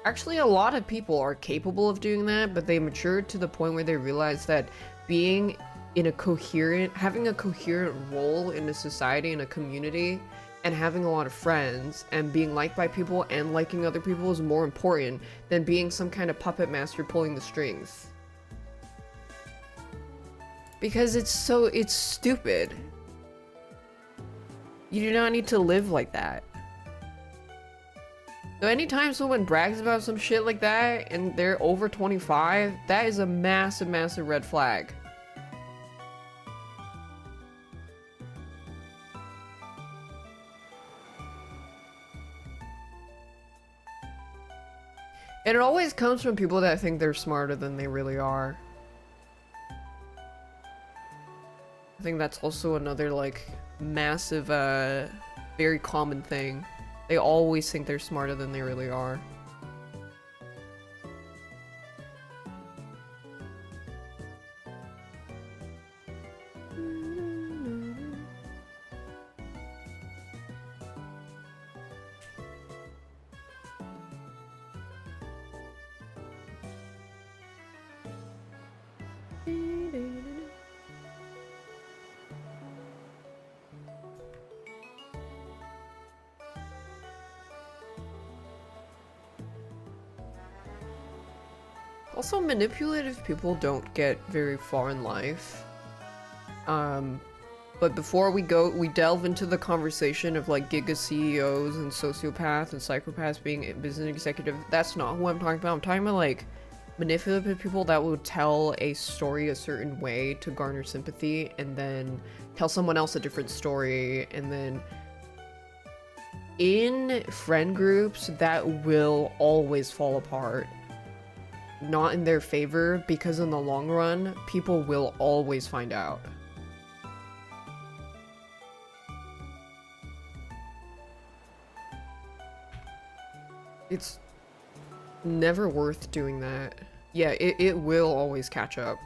actually a lot of people are capable of doing that, but they matured to the point where they realize that being in having a coherent role in a society, in a community, and having a lot of friends and being liked by people and liking other people is more important than being some kind of puppet master pulling the strings. Because it's stupid. You do not need to live like that. So anytime someone brags about some shit like that and they're over 25, that is a massive, massive red flag. And it always comes from people that think they're smarter than they really are. I think that's also another, like, massive, very common thing. They always think they're smarter than they really are. Also, manipulative people don't get very far in life. But before we delve into the conversation of like giga CEOs and sociopaths and psychopaths being a business executive, that's not who I'm talking about. I'm talking about like manipulative people that will tell a story a certain way to garner sympathy and then tell someone else a different story, and then in friend groups that will always fall apart. not in their favor, because in the long run, people will always find out. It's never worth doing that. Yeah, it will always catch up.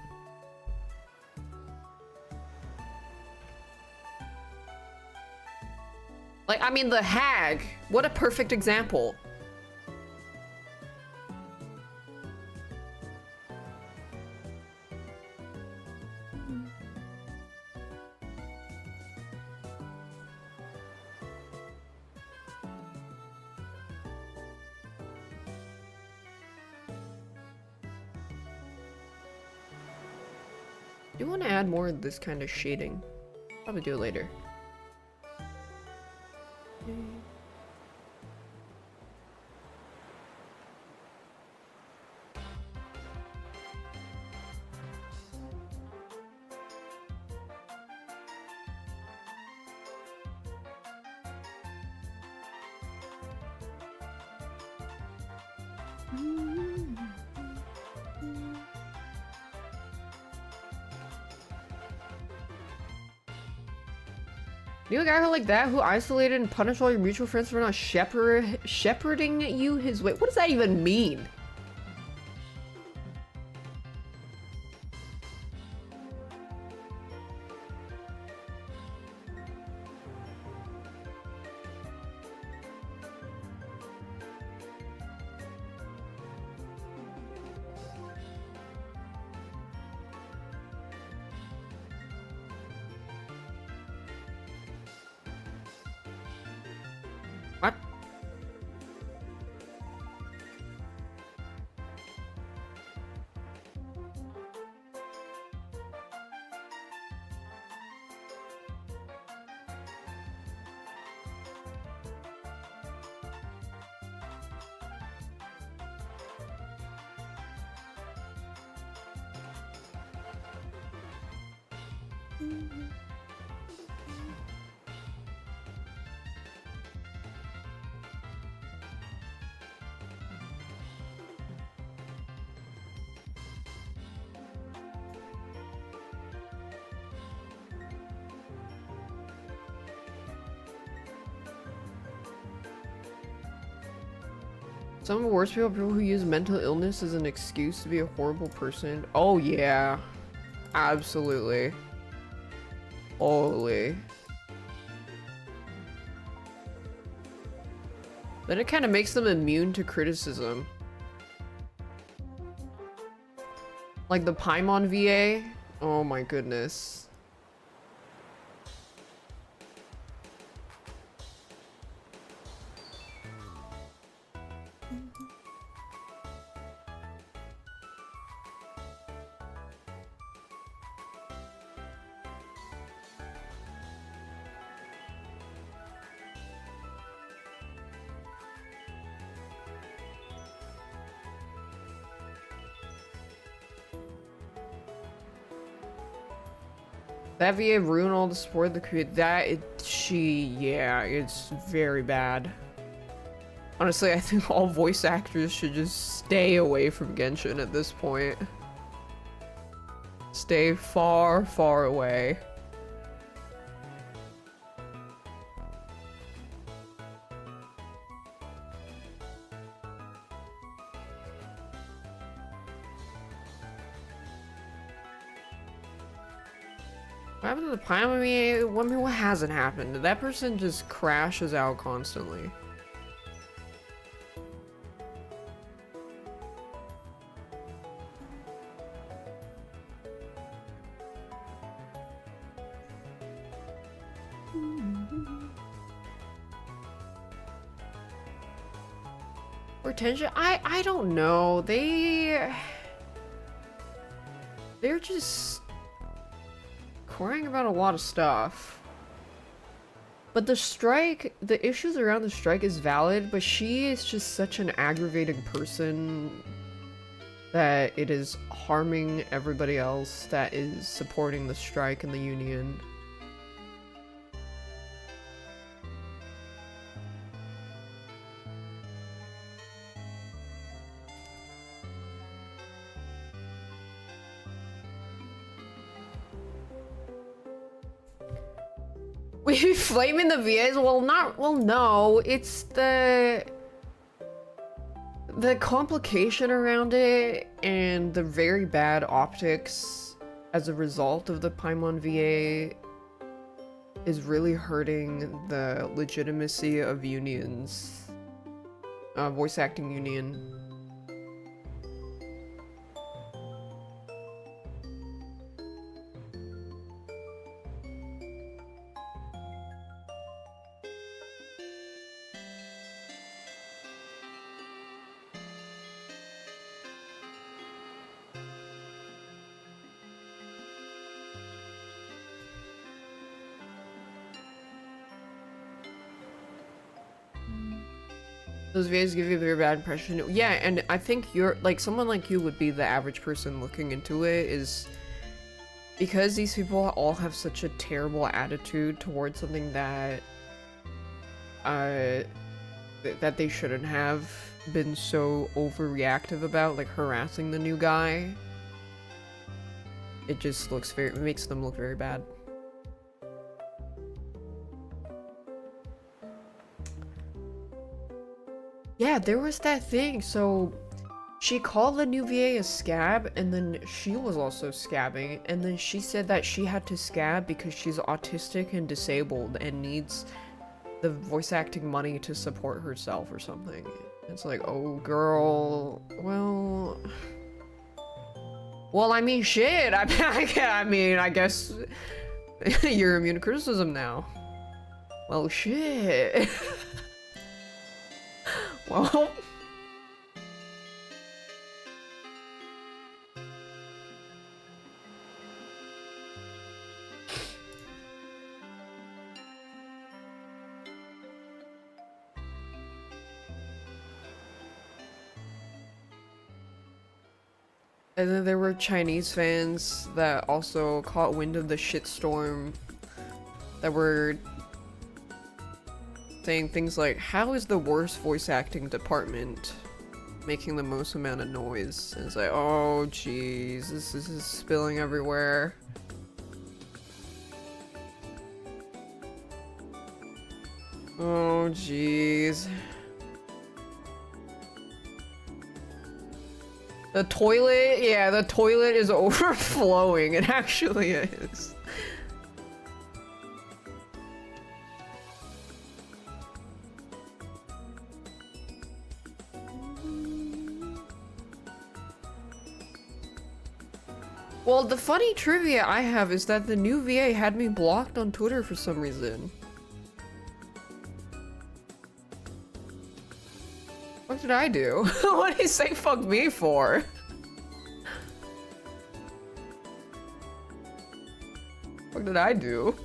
Like, I mean, the hag, what a perfect example. Do you want to add more of this kind of shading? Probably do it later. You a guy who like that, who isolated and punished all your mutual friends for not shepherding you his way. What does that even mean? What? Some of the worst people are people who use mental illness as an excuse to be a horrible person. Oh yeah. Absolutely. Holy. Then it kind of makes them immune to criticism. Like the Paimon VA. Oh my goodness. That VA ruined all the support of the community. Yeah, it's very bad. Honestly, I think all voice actors should just stay away from Genshin at this point. Stay far, far away. What happened to the Paimon VA? I mean, what hasn't happened? That person just crashes out constantly. Retention? I don't know. They're just crying about a lot of stuff. But the strike, the issues around the strike is valid, but she is just such an aggravating person that it is harming everybody else that is supporting the strike and the union. We flaming the VAs? Well, no, it's the complication around it and the very bad optics as a result of the Paimon VA is really hurting the legitimacy of unions, voice acting union. Those videos give you a very bad impression. Yeah, and I think you're like someone like you would be the average person looking into it, is because these people all have such a terrible attitude towards something that that they shouldn't have been so overreactive about, like harassing the new guy. It just looks it makes them look very bad. Yeah, there was that thing. So she called the new VA a scab, and then she was also scabbing, and then she said that she had to scab because she's autistic and disabled and needs the voice acting money to support herself or something. It's like, oh girl, well, I mean, shit. I mean, I guess you're immune to criticism now. Well, shit. Well. And then there were Chinese fans that also caught wind of the shitstorm that were saying things like, how is the worst voice acting department making the most amount of noise? And it's like, oh jeez, this is spilling everywhere. Oh jeez. The toilet, yeah, the toilet is overflowing. It actually is. Well, the funny trivia I have is that the new VA had me blocked on Twitter for some reason. What did I do? What did he say fuck me for? What did I do?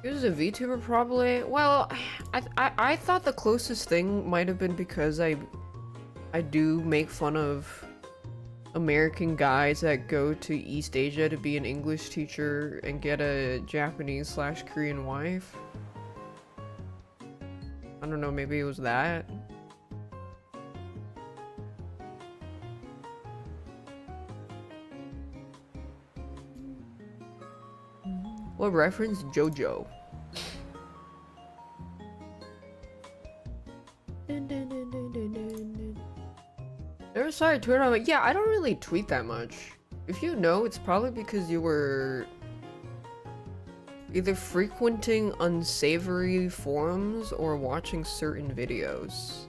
He was a VTuber probably. Well, I thought the closest thing might have been because I do make fun of American guys that go to East Asia to be an English teacher and get a Japanese/Korean wife. I don't know, maybe it was that. What reference? JoJo. Never saw your Twitter. I'm like, yeah, I don't really tweet that much. If you know, it's probably because you were either frequenting unsavory forums or watching certain videos.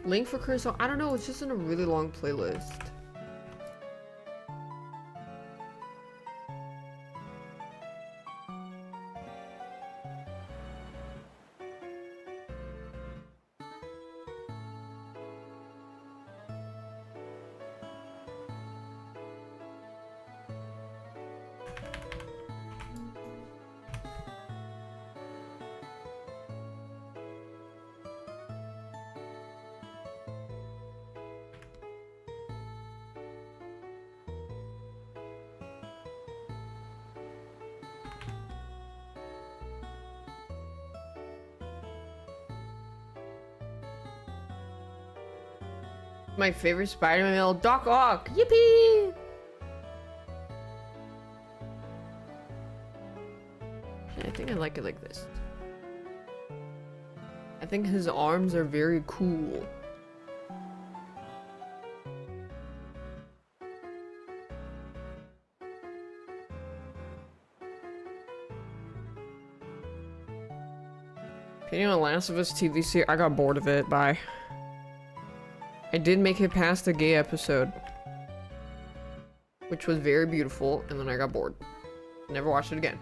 Link for current song. I don't know. It's just in a really long playlist. My favorite Spider-Man male, Doc Ock. Yippee! I think I like it like this. I think his arms are very cool. Opinion on Last of Us TV series. I got bored of it. Bye. I did make it past the gay episode, which was very beautiful, and then I got bored. Never watched it again.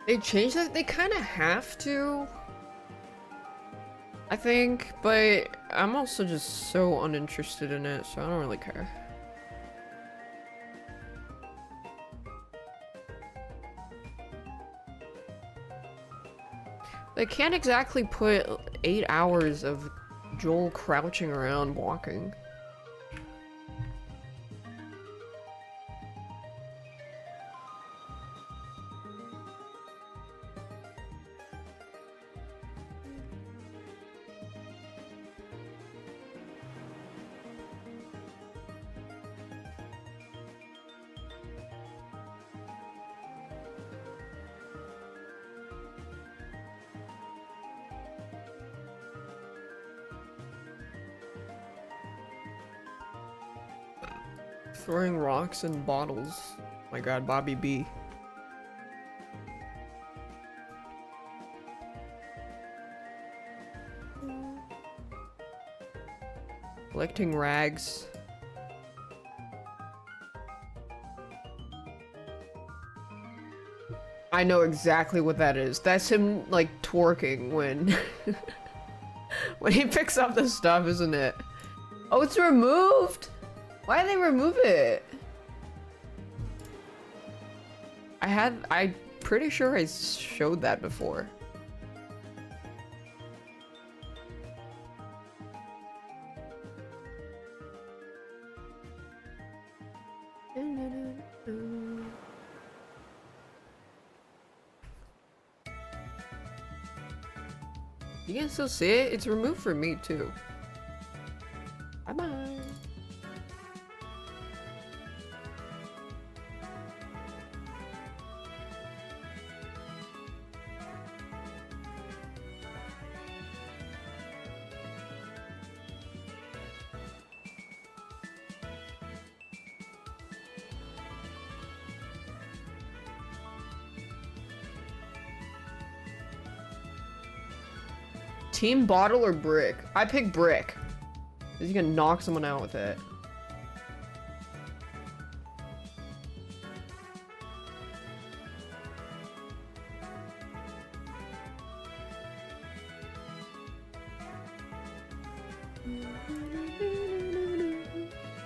They changed that? They kind of have to, I think, but I'm also just so uninterested in it, so I don't really care. They can't exactly put 8 hours of Joel crouching around walking. Throwing rocks and bottles. My god, Bobby B. Collecting rags. I know exactly what that is. That's him, like, twerking when... when he picks up the stuff, isn't it? Oh, it's removed? Why did they remove it? I'm pretty sure I showed that before. You can still see it? It's removed for me too. Bye-bye. Team bottle or brick? I pick brick. Cause you can knock someone out with it.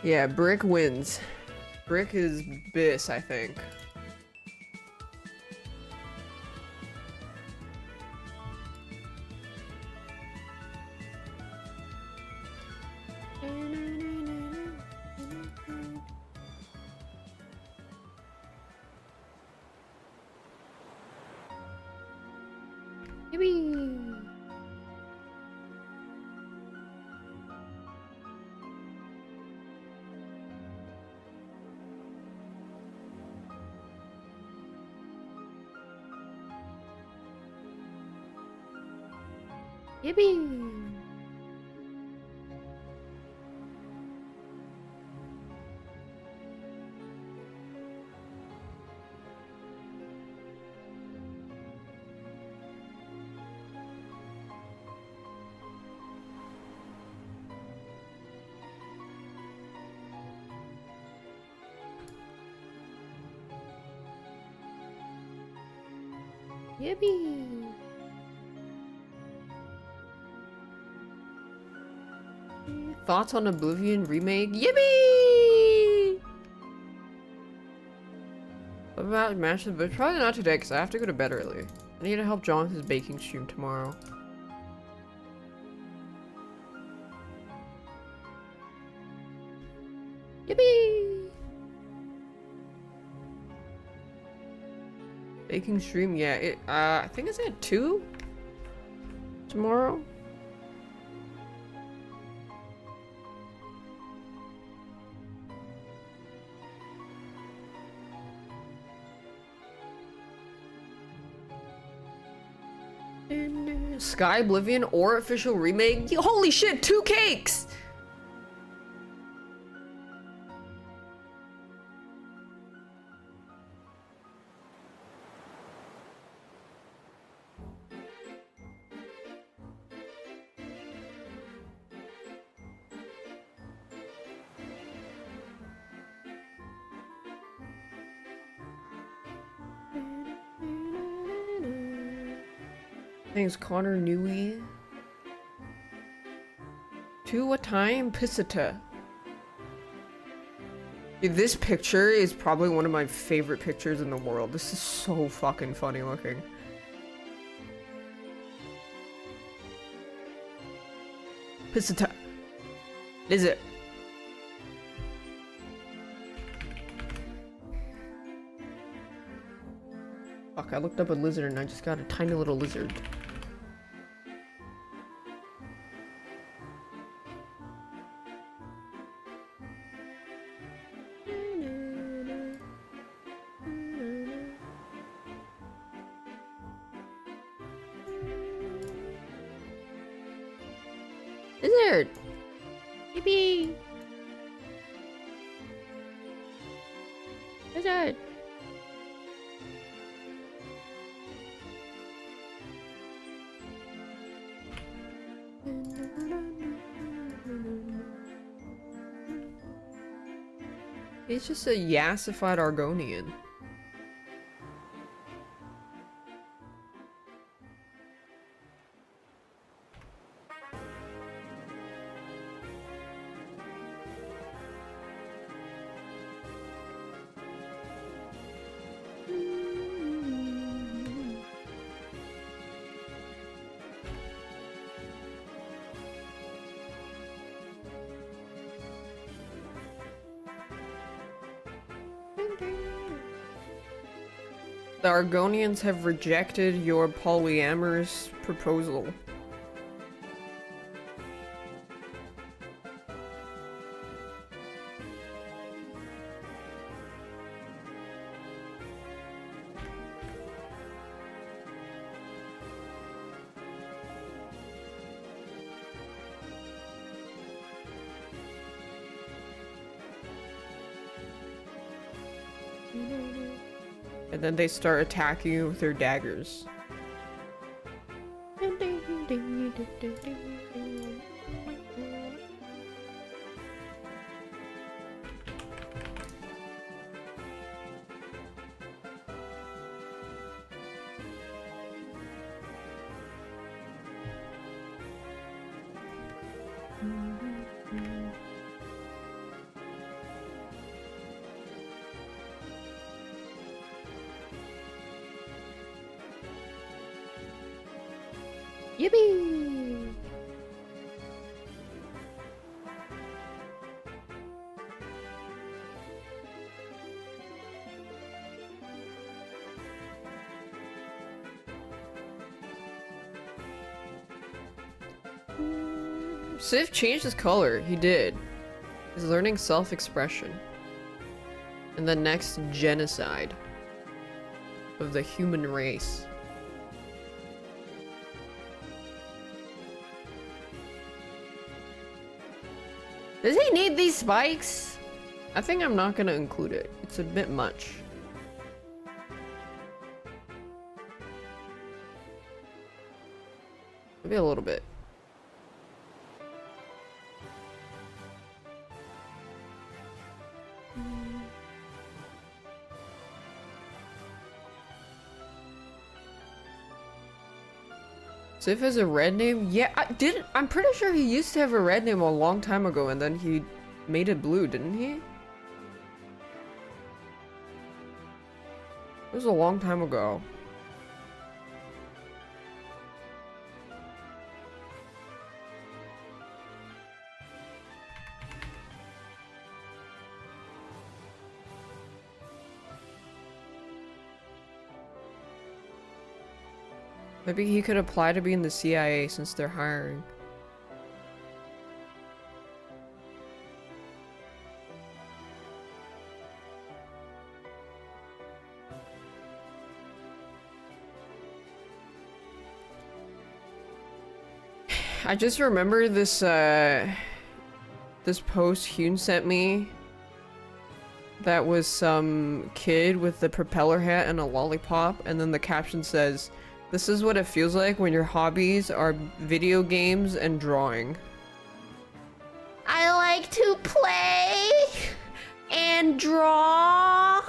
Yeah, brick wins. Brick is bis, I think. Yippee! Yippee! Yippee! Thoughts on Oblivion remake? Yippee! What about matches? But probably not today because I have to go to bed early. I need to help John with his baking stream tomorrow. Yippee! Baking stream, yeah. I think it's at 2 tomorrow. Sky Oblivion or official remake? Holy shit, 2 cakes! Thanks, Connor Newey. 2 what time? Pisita. Dude, this picture is probably one of my favorite pictures in the world. This is so fucking funny looking. Pisita. Is it? Fuck, I looked up a lizard and I just got a tiny little lizard. Lizard! Yippee! Lizard! He's just a yassified Argonian. The Argonians have rejected your polyamorous proposal. And then they start attacking you with their daggers. Yippee! Sif changed his color. He did. He's learning self-expression. And the next genocide of the human race. Does he need these spikes? I think I'm not gonna include it. It's a bit much. Maybe a little bit. Sif has a red name? Yeah, I'm pretty sure he used to have a red name a long time ago and then he made it blue, didn't he? It was a long time ago. Maybe he could apply to be in the CIA since they're hiring. I just remember this this post Hune sent me that was some kid with the propeller hat and a lollipop, and then the caption says, "This is what it feels like when your hobbies are video games and drawing." I like to play and draw.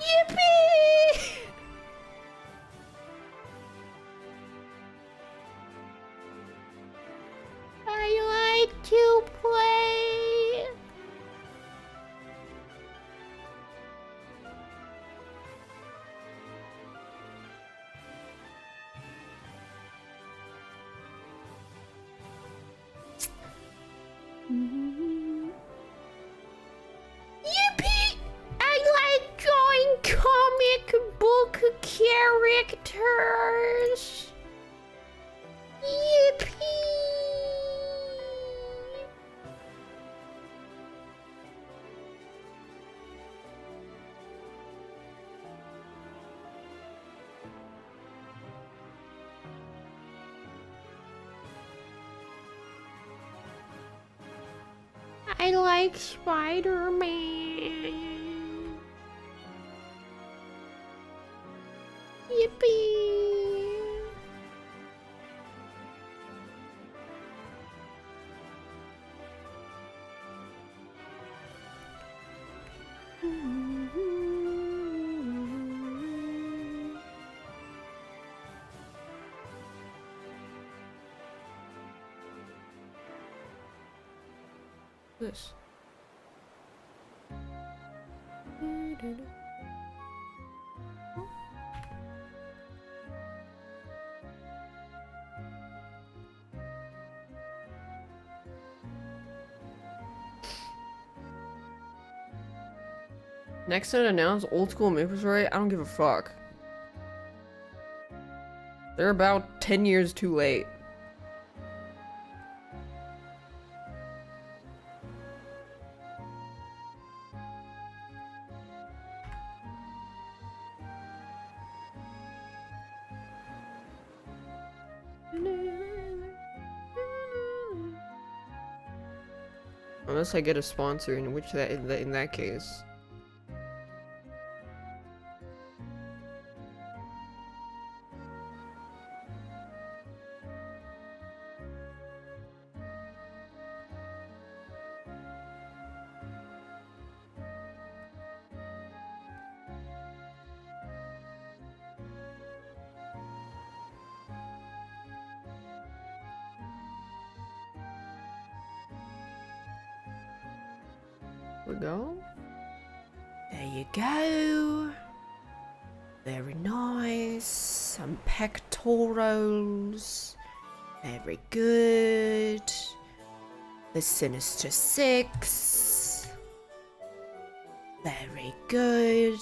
Yippee! I like to play. Yippee! I like drawing comic book characters. Yippee! I like Spider-Man. Yippee! This. Next unannounced old school MapleStory. I don't give a fuck. They're about 10 years too late. Unless I get a sponsor, in which in that case. we go. There you go. Very nice. Some pectorals. Very good. The Sinister Six. Very good.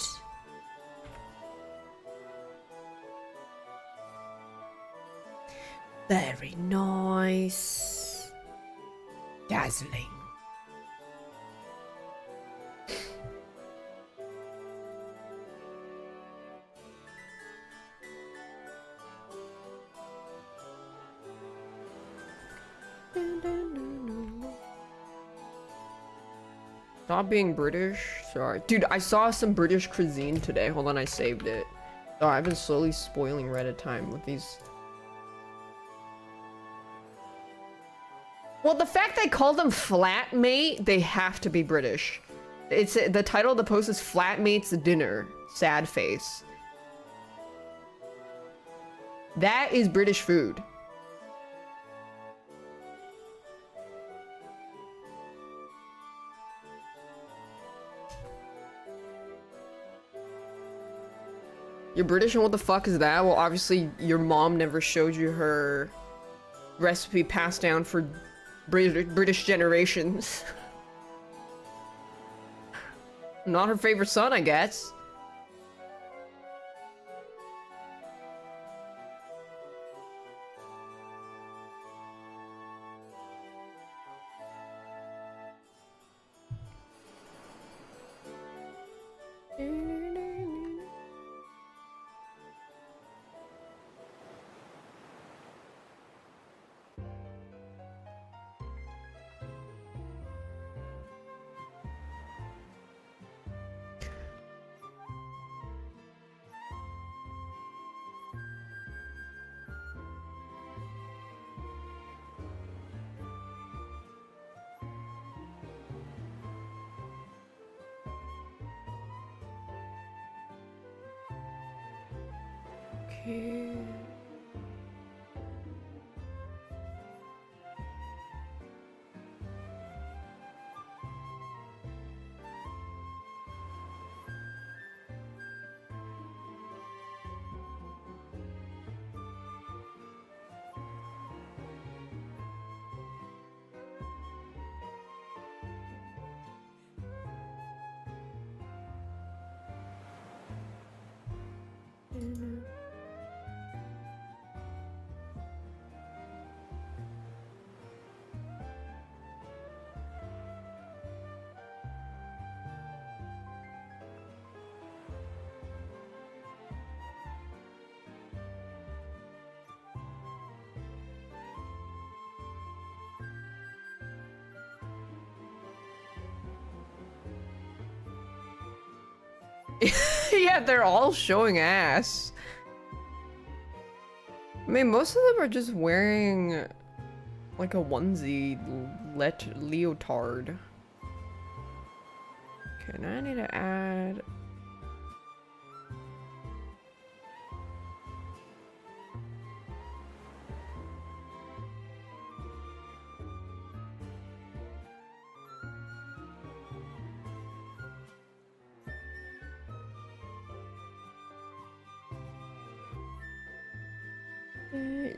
Very nice. Dazzling. Stop being British. Sorry. Dude, I saw some British cuisine today. Hold on, I saved it. Oh, I've been slowly spoiling Reddit time with these. Well, the fact they call them flatmate, they have to be British. It's the title of the post is Flatmate's Dinner. Sad face. That is British food. You're British and what the fuck is that? Well, obviously your mom never showed you her recipe passed down for British generations. Not her favorite son, I guess. Okay. Yeah, they're all showing ass. I mean, most of them are just wearing like a onesie leotard. Okay, now I need to add.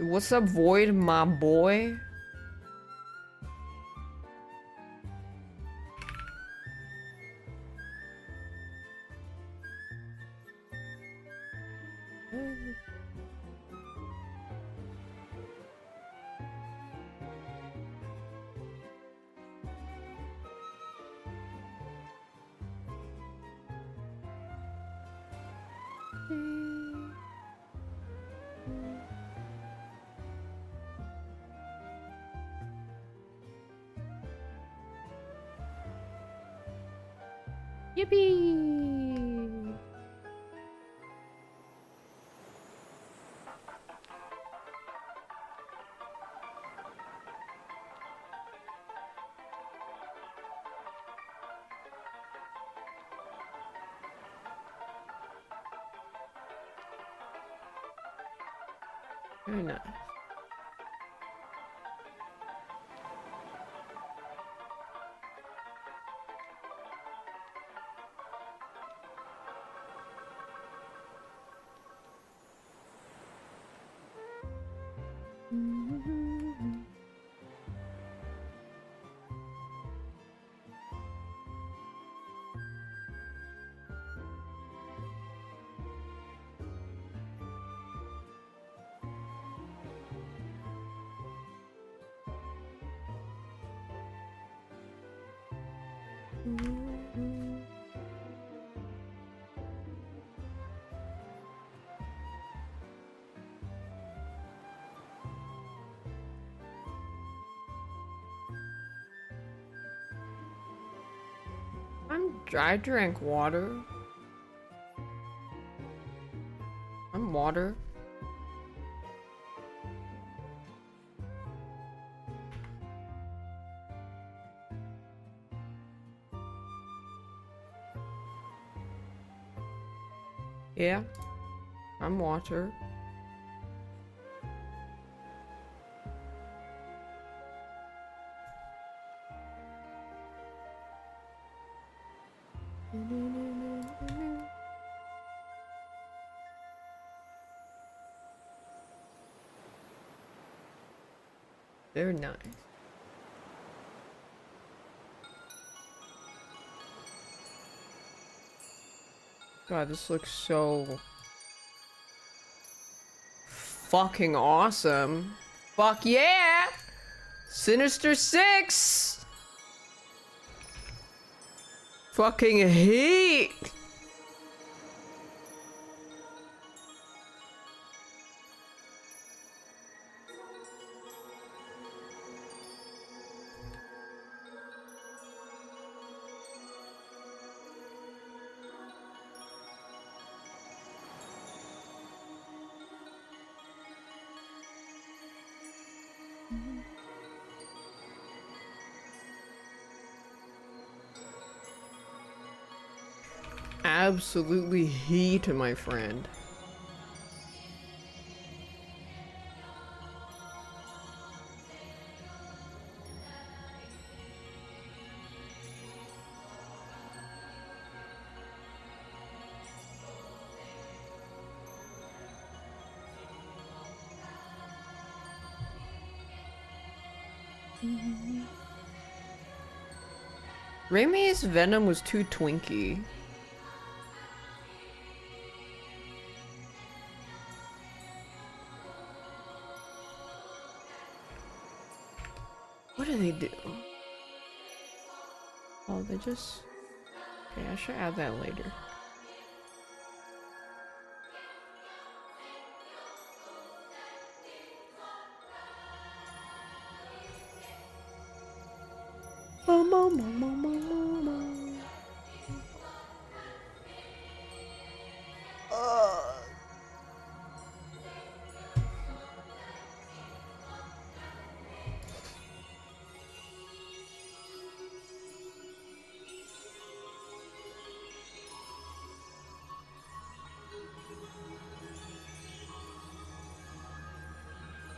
What's up, Void, my boy? Yippee! Very nice. I drank water. I'm water. Yeah, I'm water. Very nice. God, this looks so fucking awesome. Fuck yeah! Sinister 6! Fucking heat! Absolutely heat, my friend. Remy's venom was too twinky. What do they do? Oh, they just... Okay, I should add that later.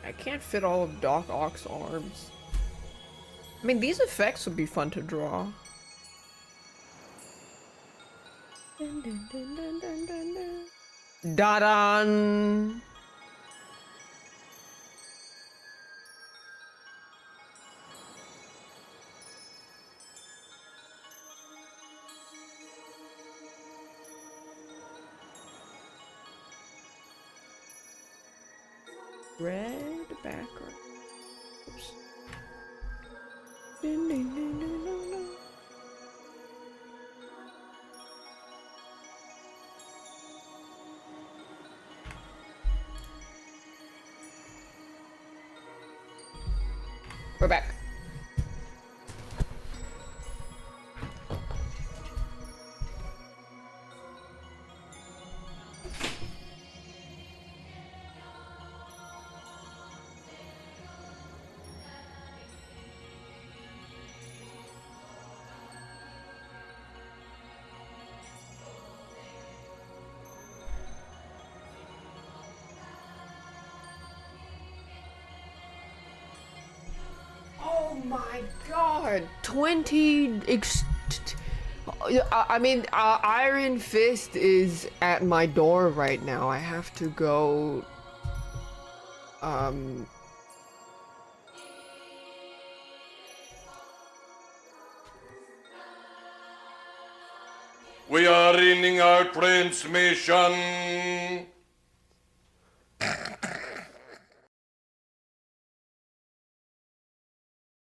I can't fit all of Doc Ock's arms. I mean, these effects would be fun to draw. Da-dan! Red background. Oops. Ding, ding, ding, ding, ding, ding. We're back. Oh my god! 20 I mean, Iron Fist is at my door right now. I have to go, We are ending our transmission.